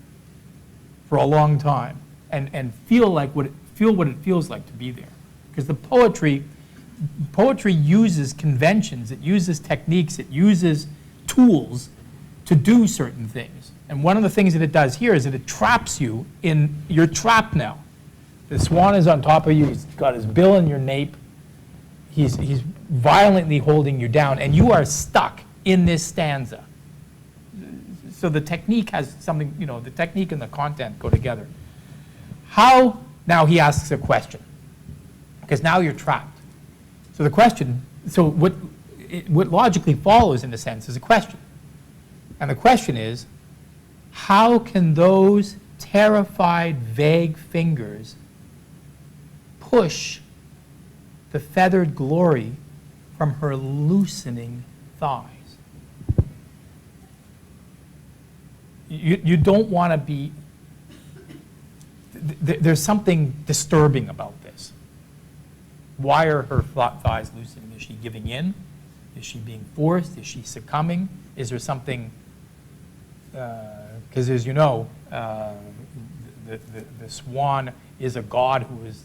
for a long time and feel what it feels like to be there. Because the poetry uses conventions, it uses techniques, it uses tools to do certain things. And one of the things that it does here is that it traps you in, you're trapped now. The swan is on top of you, he's got his bill in your nape, he's violently holding you down, and you are stuck in this stanza. So the technique has something, the technique and the content go together. How, now he asks a question, because now you're trapped. So the question, so what logically follows in a sense is a question. And the question is, how can those terrified, vague fingers push the feathered glory from her loosening thighs? You don't want to be, there's something disturbing about this. Why are her thighs loosening? Is she giving in? Is she being forced? Is she succumbing? Is there something, because as you know, the swan is a god who is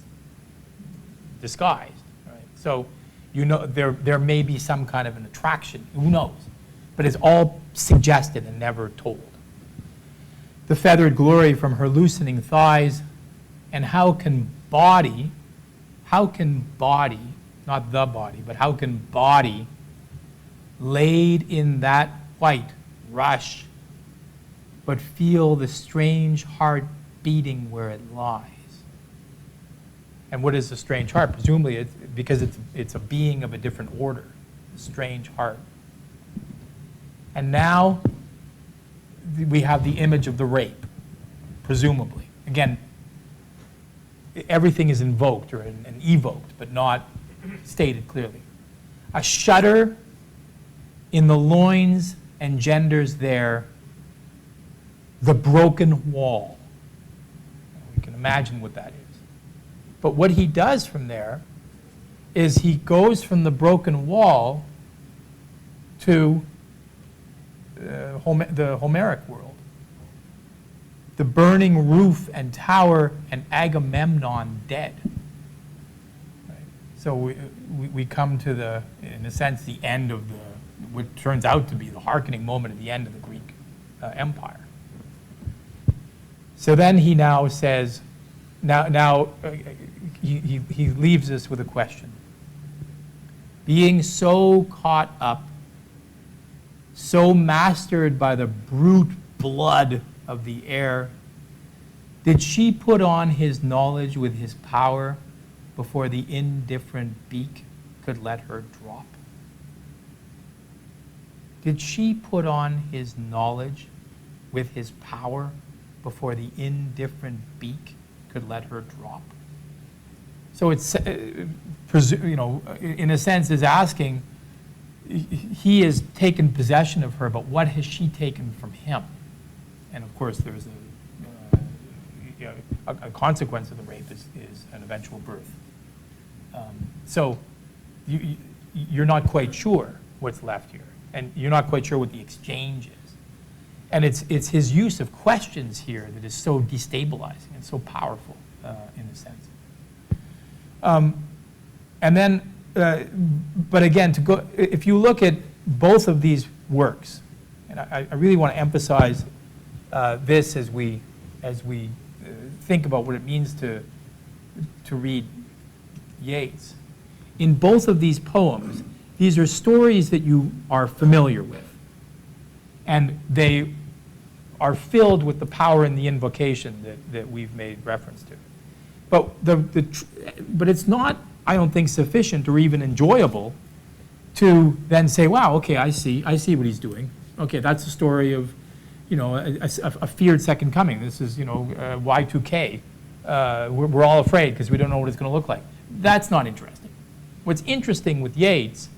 disguised, right? So there may be some kind of an attraction, who knows? But it's all suggested and never told. The feathered glory from her loosening thighs, and how can body, not the body, but how can body laid in that white rush, but feel the strange heart beating where it lies? And what is a strange heart? Presumably because it's a being of a different order, a strange heart. And now we have the image of the rape, presumably. Again, everything is invoked or and evoked, but not stated clearly. A shudder in the loins engenders there the broken wall. We can imagine what that is. But what he does from there is he goes from the broken wall to the Homeric world. The burning roof and tower and Agamemnon dead. Right? So we come to in a sense, the end of what turns out to be the hearkening moment at the end of the Greek Empire. So then he now says, he leaves us with a question. Being so caught up, so mastered by the brute blood of the air, did she put on his knowledge with his power before the indifferent beak could let her drop? Did she put on his knowledge with his power before the indifferent beak could let her drop? So it's, in a sense, is asking, he has taken possession of her, but what has she taken from him? And of course, there's a consequence of the rape is an eventual birth. So you're not quite sure what's left here, and you're not quite sure what the exchange is. And it's his use of questions here that is so destabilizing and so powerful in a sense. And then, but again, if you look at both of these works, and I really want to emphasize this as we think about what it means to read Yeats, in both of these poems, these are stories that you are familiar with. And they are filled with the power and the invocation that we've made reference to. But, but it's not, I don't think, sufficient or even enjoyable to then say, wow, okay, I see what he's doing. Okay, that's the story of, a feared second coming. This is, Y2K. We're all afraid because we don't know what it's going to look like. That's not interesting. What's interesting with Yeats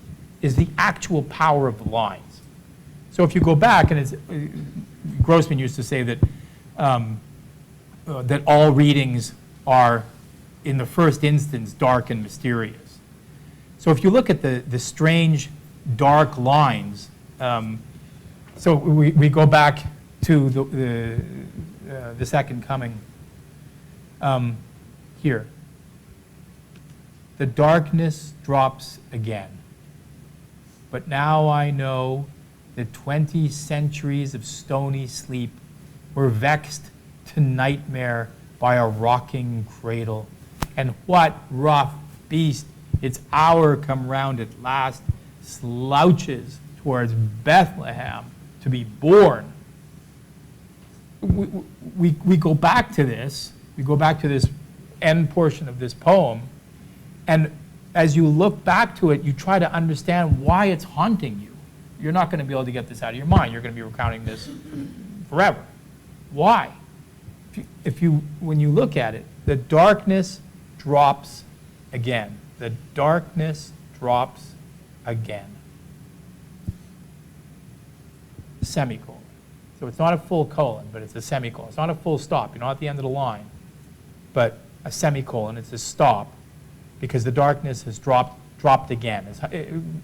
is the actual power of the lines. So if you go back, and Grossman used to say that that all readings are, in the first instance, dark and mysterious. So if you look at the strange, dark lines, so we go back to the second coming here. The darkness drops again, but now I know that 20 centuries of stony sleep were vexed to nightmare by a rocking cradle. And what rough beast, its hour come round at last, slouches towards Bethlehem to be born. We go back to this. We go back to this end portion of this poem, and as you look back to it, you try to understand why it's haunting you. You're not going to be able to get this out of your mind. You're going to be recounting this forever. Why? When you look at it, the darkness drops again. The darkness drops again. Semicolon. So it's not a full colon, but it's a semicolon. It's not a full stop. You're not at the end of the line, but a semicolon. It's a stop because the darkness has dropped again.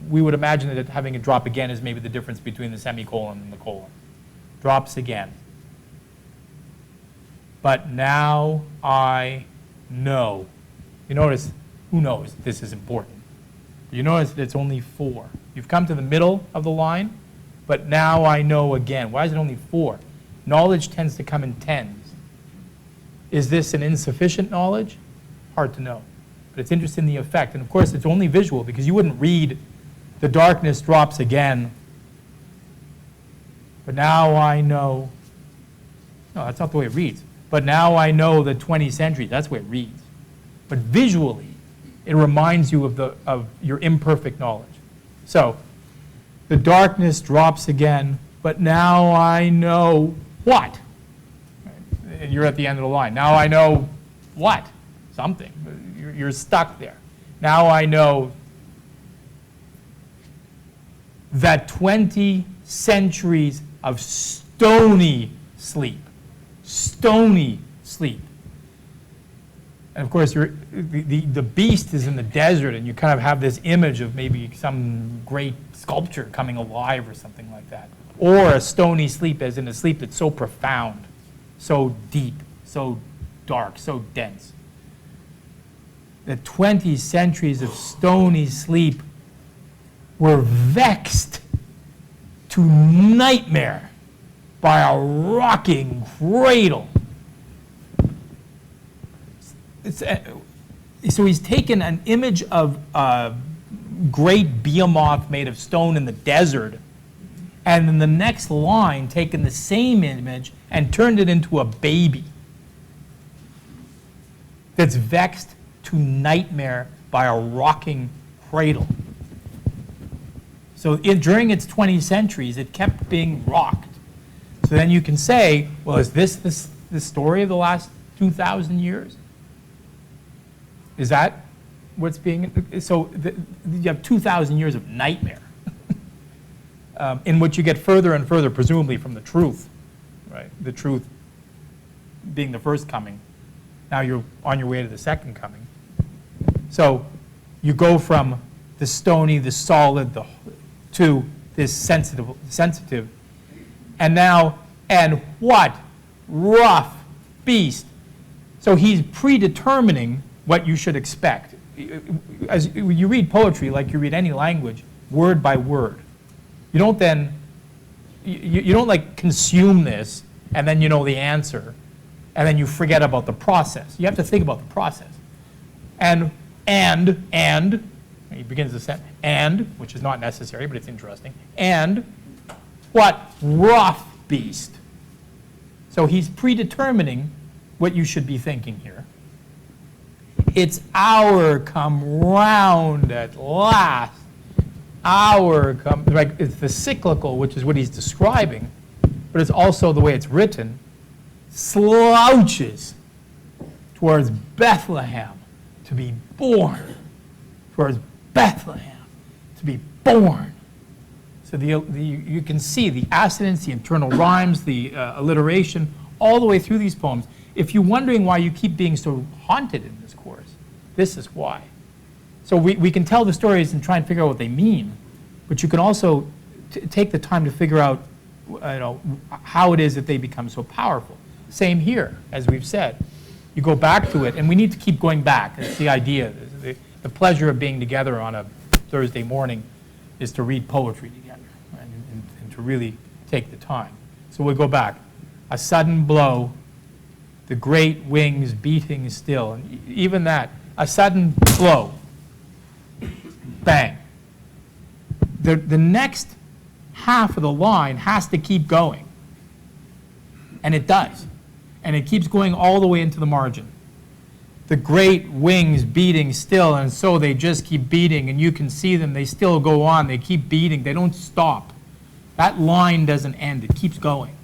We would imagine that having it drop again is maybe the difference between the semicolon and the colon. Drops again. But now I know. You notice, who knows this is important? You notice that it's only 4. You've come to the middle of the line, but now I know again. Why is it only 4? Knowledge tends to come in tens. Is this an insufficient knowledge? Hard to know. But it's interesting in the effect. And of course, it's only visual because you wouldn't read the darkness drops again. But now I know. No, that's not the way it reads. But now I know the 20 centuries. That's the way it reads. But visually, it reminds you of your imperfect knowledge. So, the darkness drops again, but now I know what? And you're at the end of the line. Now I know what? Something. You're stuck there. Now I know that 20 centuries of stony sleep. Stony sleep. And of course, the beast is in the desert, and you kind of have this image of maybe some great sculpture coming alive or something like that. Or a stony sleep, as in a sleep that's so profound, so deep, so dark, so dense. The 20 centuries of stony sleep were vexed to nightmare by a rocking cradle. So he's taken an image of a great behemoth made of stone in the desert, and in the next line taken the same image and turned it into a baby that's vexed to nightmare by a rocking cradle. So during its 20 centuries, it kept being rocked. So then you can say, well, is this the story of the last 2,000 years? Is that what's being, so you have 2,000 years of nightmare in which you get further and further, presumably, from the truth, right? The truth being the first coming. Now you're on your way to the second coming. So you go from the stony, the solid, to this sensitive, and now, and what rough beast. So he's predetermining what you should expect. As you read poetry, like you read any language, word by word. You don't then, you don't like consume this and then you know the answer and then you forget about the process. You have to think about the process. And He begins the sentence, and, which is not necessary, but it's interesting, and what rough beast. So he's predetermining what you should be thinking here. It's our come round at last. Our come, like it's the cyclical, which is what he's describing, but it's also the way it's written, slouches towards Bethlehem to be born. Towards Bethlehem to be born. So you can see the assonance, the internal rhymes, the alliteration, all the way through these poems. If you're wondering why you keep being so haunted in this course, this is why. So we can tell the stories and try and figure out what they mean, but you can also take the time to figure out how it is that they become so powerful. Same here, as we've said. You go back to it, and we need to keep going back. That's the idea. The pleasure of being together on a Thursday morning is to read poetry together and to really take the time. So we'll go back. A sudden blow, the great wings beating still. And even that, a sudden blow. Bang. The next half of the line has to keep going. And it does. And it keeps going all the way into the margin. The great wings beating still, and so they just keep beating, and you can see them. They still go on. They keep beating. They don't stop. That line doesn't end. It keeps going.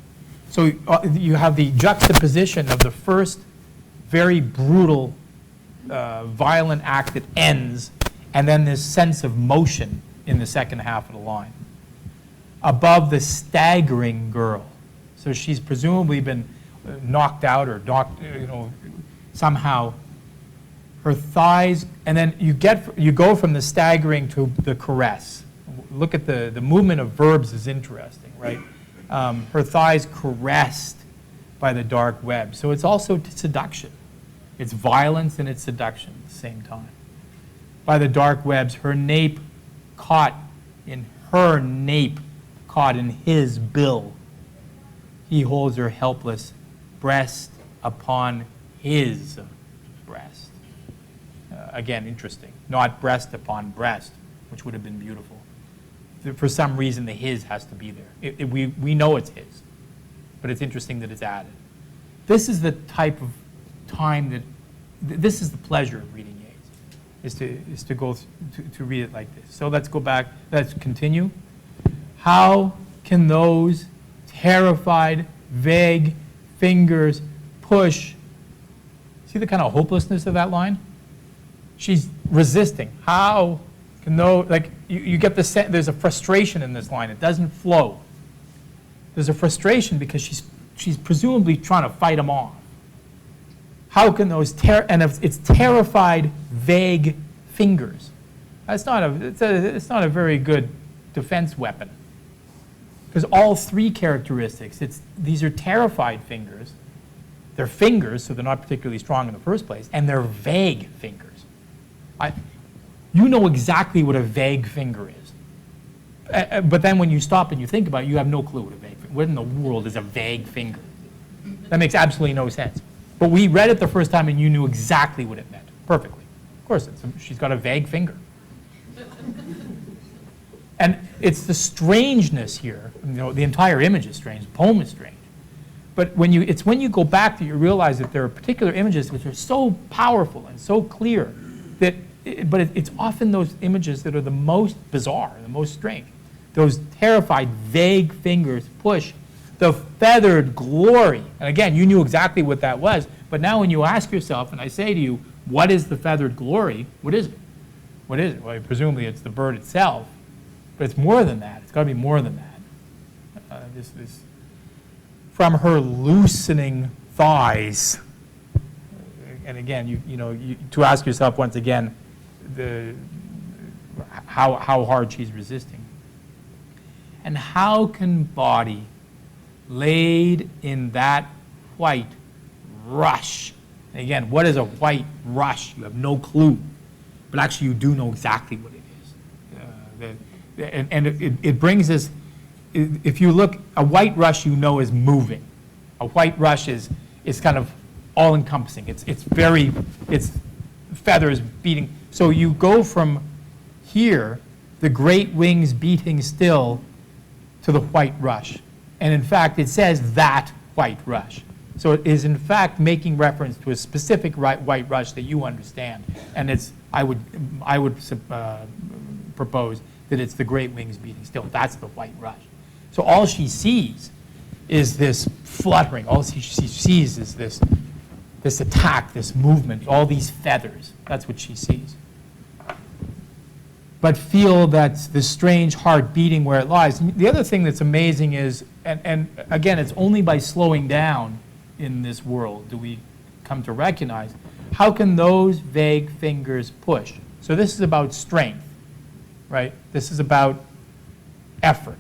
So you have the juxtaposition of the first very brutal, violent act that ends, and then this sense of motion in the second half of the line. Above the staggering girl. So she's presumably been knocked out or somehow. Her thighs, and then you go from the staggering to the caress. Look at the movement of verbs is interesting, right? Her thighs caressed by the dark web. So it's also seduction. It's violence and it's seduction at the same time. By the dark webs, her nape caught in his bill. He holds her helpless breast upon his breast. Again, interesting. Not breast upon breast, which would have been beautiful. For some reason, the his has to be there. We know it's his, but it's interesting that it's added. This is the type of time this is the pleasure of reading Yeats, is to go to read it like this. So let's go back. Let's continue. How can those terrified, vague fingers push? See the kind of hopelessness of that line? She's resisting. How can those, like, you get the sense, there's a frustration in this line. It doesn't flow. There's a frustration because she's presumably trying to fight them off. How can those, and it's terrified, vague fingers. It's not a very good defense weapon. Because all three characteristics, these are terrified fingers. They're fingers, so they're not particularly strong in the first place, and they're vague fingers. You know exactly what a vague finger is. But then when you stop and you think about it, you have no clue what a vague finger. What in the world is a vague finger? That makes absolutely no sense. But we read it the first time and you knew exactly what it meant, perfectly. Of course, she's got a vague finger. And it's the strangeness here. The entire image is strange. The poem is strange. But it's when you go back that you realize that there are particular images which are so powerful and so clear that, it's often those images that are the most bizarre, the most strange. Those terrified, vague fingers push the feathered glory. And again, you knew exactly what that was. But now when you ask yourself, and I say to you, what is the feathered glory? What is it? What is it? Well, presumably it's the bird itself. But it's more than that. It's got to be more than that. This from her loosening thighs. And again, to ask yourself once again, how hard she's resisting. And how can body laid in that white rush? And again, what is a white rush? You have no clue. But actually you do know exactly what it is. And it brings us, if you look, a white rush you know is moving. A white rush is kind of all-encompassing. It's feathers beating. So you go from hear the great wings beating still to the white rush. And in fact, it says that white rush. So it is in fact making reference to a specific white rush that you understand. And it's, I would propose that it's the great wings beating still. That's the white rush. So all she sees is this fluttering. All she sees is this attack, this movement, all these feathers. That's what she sees. But feel that the strange heart beating where it lies. And the other thing that's amazing is, and again, it's only by slowing down in this world do we come to recognize, how can those vague fingers push? So this is about strength, right? This is about effort.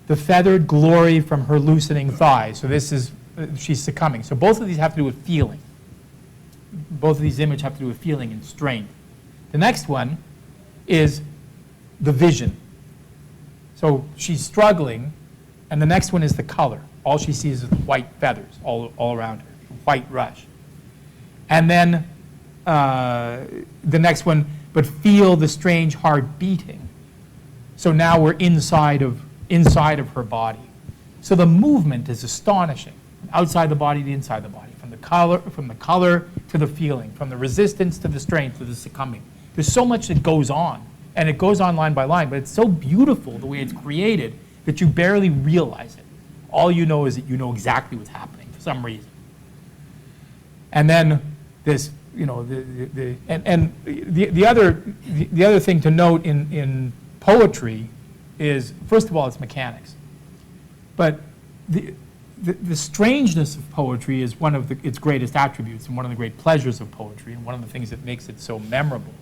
The feathered glory from her loosening thighs. So this is, she's succumbing. So both of these have to do with feeling. Both of these images have to do with feeling and strength. The next one is the vision. So she's struggling, and the next one is the color. All she sees is white feathers all around her, white rush. And then the next one, but feel the strange heart beating. So now we're inside of her body. So the movement is astonishing. Outside the body to inside the body, from the color to the feeling, from the resistance to the strength to the succumbing. There's so much that goes on, and it goes on line by line, but it's so beautiful the way it's created that you barely realize it. All you know is that you know exactly what's happening for some reason. And then this, you know, the other thing to note in poetry is, first of all, it's mechanics. But the strangeness of poetry is one of its greatest attributes and one of the great pleasures of poetry and one of the things that makes it so memorable.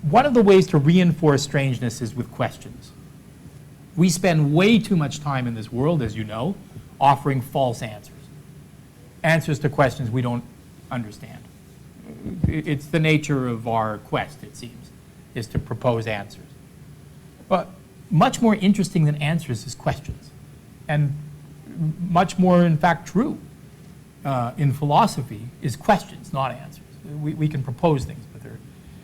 One of the ways to reinforce strangeness is with questions. We spend way too much time in this world, as you know, offering false answers. Answers to questions we don't understand. It's the nature of our quest, it seems, is to propose answers. But much more interesting than answers is questions. And much more, in fact, true in philosophy is questions, not answers. We can propose things, but they're...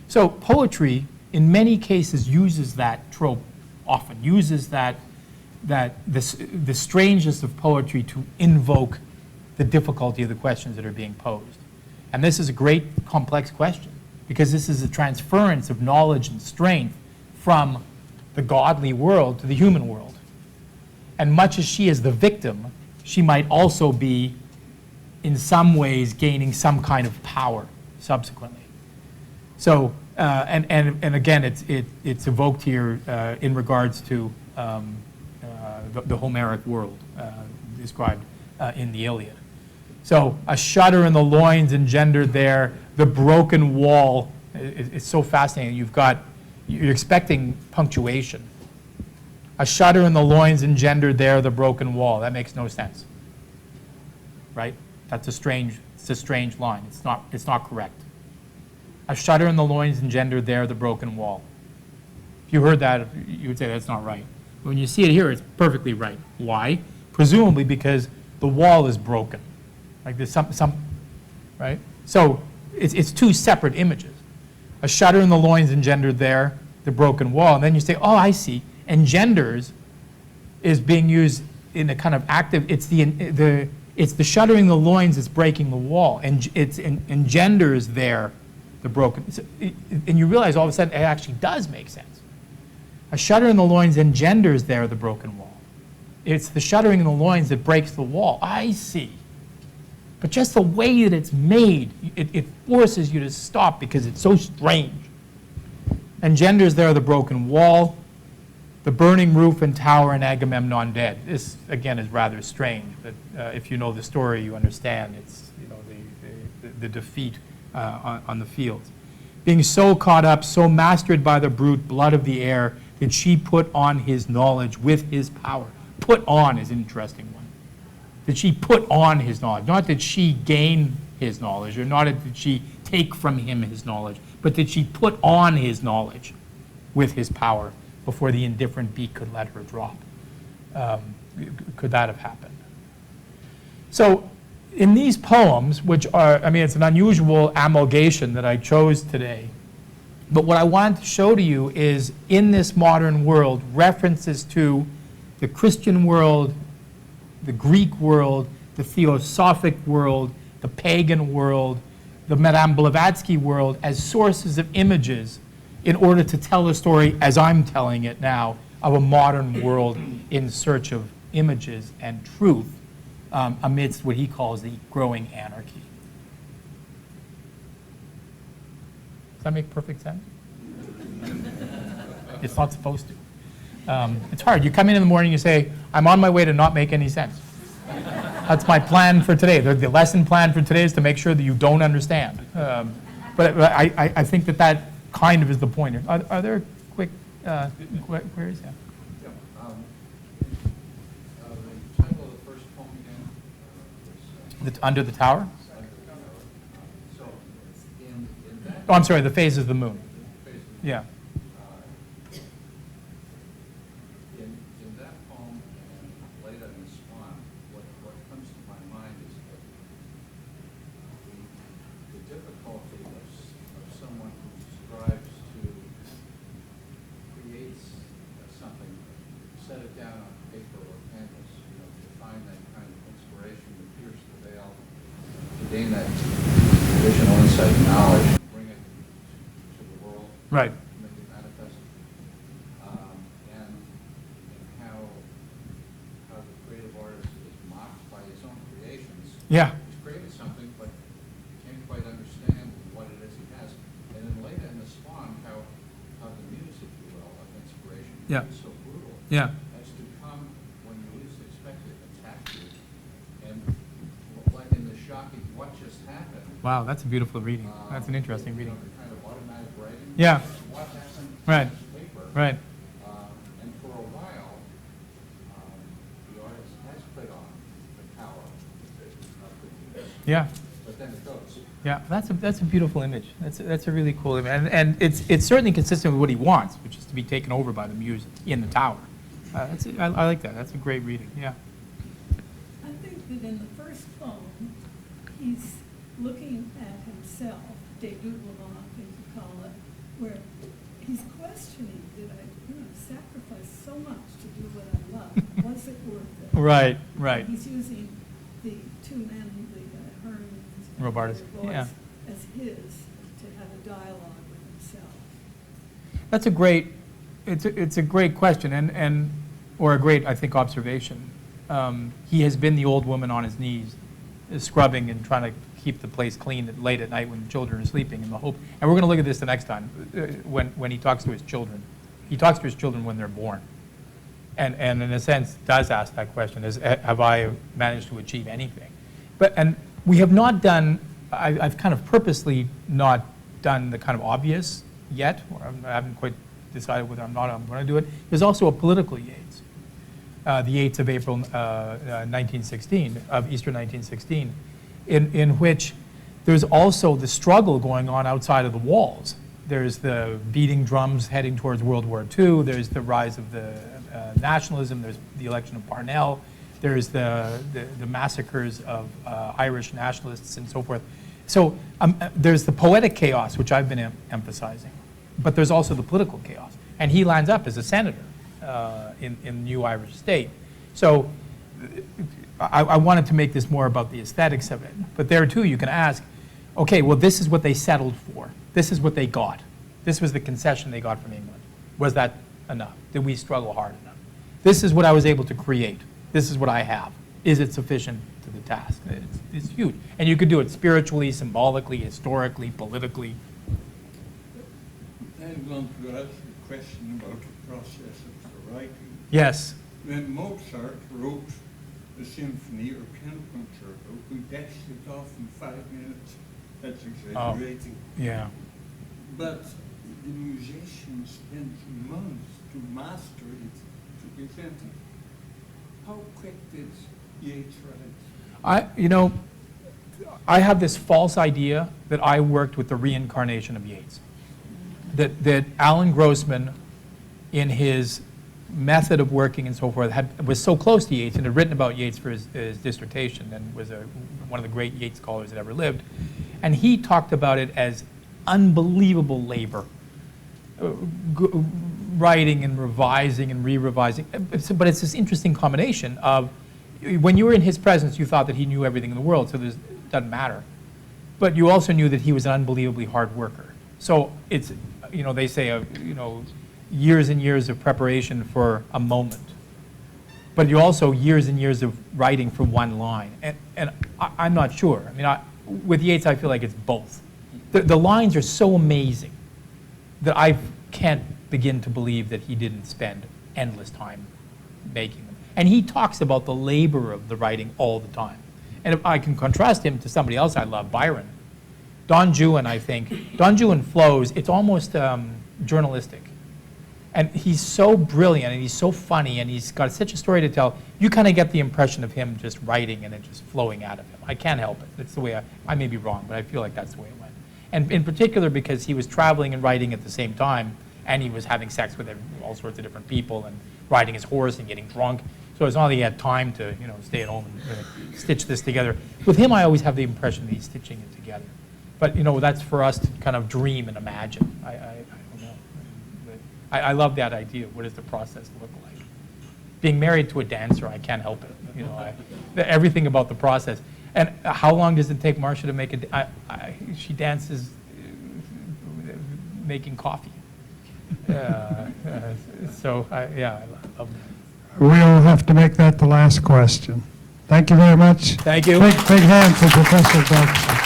So poetry, in many cases, uses that trope, often uses the strangeness of poetry to invoke the difficulty of the questions that are being posed. And this is a great complex question, because this is a transference of knowledge and strength from the godly world to the human world. And much as she is the victim, she might also be, in some ways, gaining some kind of power subsequently. So, and again, it's evoked here in regards to the Homeric world described in the Iliad. So, a shudder in the loins engendered there, the broken wall. It's so fascinating. You're expecting punctuation. A shudder in the loins engendered there the broken wall. That makes no sense, right? It's a strange line. It's not correct. A shudder in the loins engendered there the broken wall. If you heard that, you would say that's not right. When you see it here, it's perfectly right. Why? Presumably because the wall is broken. Like there's some, right? So it's two separate images. A shudder in the loins engendered there the broken wall, and then you say, oh, I see. Engenders is being used in a kind of active, it's the shuddering the loins that's breaking the wall, and it's engenders there the broken, and you realize all of a sudden it actually does make sense. A shudder in the loins engenders there the broken wall. It's the shuddering in the loins that breaks the wall. I see. But just the way that it's made, it forces you to stop because it's so strange. Engenders there the broken wall, the burning roof and tower and Agamemnon dead. This, again, is rather strange, but if you know the story, you understand. It's, you know, the defeat on the fields. Being so caught up, so mastered by the brute blood of the air, did she put on his knowledge with his power. Put on is an interesting one. Did she put on his knowledge? Not did she gain his knowledge, or not did she take from him his knowledge, but did she put on his knowledge with his power before the indifferent beak could let her drop? Could that have happened? So in these poems, which are, I mean, it's an unusual amalgamation that I chose today, But what I wanted to show to you is, in this modern world, references to the Christian world, the Greek world, the theosophic world, the pagan world, the Madame Blavatsky world, as sources of images in order to tell the story, as I'm telling it now, of a modern world in search of images and truth amidst what he calls the growing anarchy. Does that make perfect sense? It's not supposed to. It's hard. You come in the morning, you say, I'm on my way to not make any sense. That's my plan for today. The lesson plan for today is to make sure that you don't understand. But I think that kind of is the point. Are there quick queries? Yeah. The title of the first poem again? Under the Tower? So, in that... Oh, I'm sorry, the phases of the moon. Yeah. In that poem, and Leda and the Swan, what comes to my mind is that the difficulty of someone who strives to create something, set it down on paper or canvas, to find that kind of inspiration, to pierce the veil, to gain that visional insight, knowledge, and bring it to the world. Right. Make it manifest. And how the creative artist is mocked by his own creations. Yeah. He's created something, but can't quite understand what it is he has. And then later in the Swan, how the muse, if you will, of inspiration, Yeah. is so brutal. Yeah. Has to come when you least expect it, attack you. And like in the shocking, what just happened? Wow, that's a beautiful reading. That's an interesting reading. The kind of automatic writing. Yeah. What happened Right. to paper? Right. And for a while, the artist has put on the power of the Yeah. but then it goes. Yeah, that's a beautiful image. That's a really cool image, and it's certainly consistent with what he wants, which is to be taken over by the muse in the tower. I like that. That's a great reading. Yeah. I think that in the first poem, he's looking at himself, de double, I think you call it, where he's questioning, did I sacrifice so much to do what I love? Was it worth it? Right. Right. He's using the two men, the Herman and Robartes, their voice, yeah. as his, to have a dialogue with himself. That's a great. It's a great question or a great, I think, observation. He has been the old woman on his knees, scrubbing and trying to keep the place clean late at night when children are sleeping, in the hope. And we're going to look at this the next time when he talks to his children. He talks to his children when they're born, and in a sense does ask that question: have I managed to achieve anything? And we have not done. I've kind of purposely not done the kind of obvious yet. Or I haven't quite decided whether I'm going to do it. There's also a political Yeats, the Yeats of April 1916, of Easter 1916, in which there's also the struggle going on outside of the walls. There's the beating drums heading towards World War II. There's the rise of the nationalism. There's the election of Parnell. There's the massacres of Irish nationalists and so forth. So there's the poetic chaos, which I've been emphasizing, but there's also the political chaos. And he lands up as a senator in the new Irish state. So I wanted to make this more about the aesthetics of it. But there too, you can ask, okay, well, this is what they settled for. This is what they got. This was the concession they got from England. Was that enough? Did we struggle hard enough? This is what I was able to create. This is what I have. Is it sufficient to the task? It's huge. And you could do it spiritually, symbolically, historically, politically. I'm going to ask a question about the process of the writing. Yes. When Mozart wrote the symphony or piano concerto, we dashed it off in 5 minutes. That's exaggerating. Yeah. But the musician spent months to master it, to present it. How quick did Yeats write? I have this false idea that I worked with the reincarnation of Yeats. That Alan Grossman, in his method of working and so forth, was so close to Yeats and had written about Yeats for his dissertation and was one of the great Yeats scholars that ever lived. And he talked about it as unbelievable labor writing and revising and re-revising. But it's this interesting combination of, when you were in his presence, you thought that he knew everything in the world, so it doesn't matter. But you also knew that he was an unbelievably hard worker. So it's, they say, years and years of preparation for a moment. But you also years and years of writing for one line. And I'm not sure. I mean, with Yeats, I feel like it's both. The lines are so amazing that I can't begin to believe that he didn't spend endless time making them. And he talks about the labor of the writing all the time. And if I can contrast him to somebody else I love, Byron. Don Juan, I think. Don Juan flows, it's almost journalistic. And he's so brilliant, and he's so funny, and he's got such a story to tell. You kind of get the impression of him just writing and it just flowing out of him. I can't help it. That's the way I may be wrong, but I feel like that's the way it went. And in particular because he was traveling and writing at the same time, and he was having sex with all sorts of different people and riding his horse and getting drunk. So it's not that he had time to, stay at home and stitch this together. With him, I always have the impression that he's stitching it together. But, that's for us to kind of dream and imagine. I don't know. I love that idea. What does the process look like? Being married to a dancer, I can't help it. Everything about the process. And how long does it take Marcia to make she dances making coffee. So, I love that. We'll have to make that the last question. Thank you very much. Thank you. Big hand for Professor Barsky.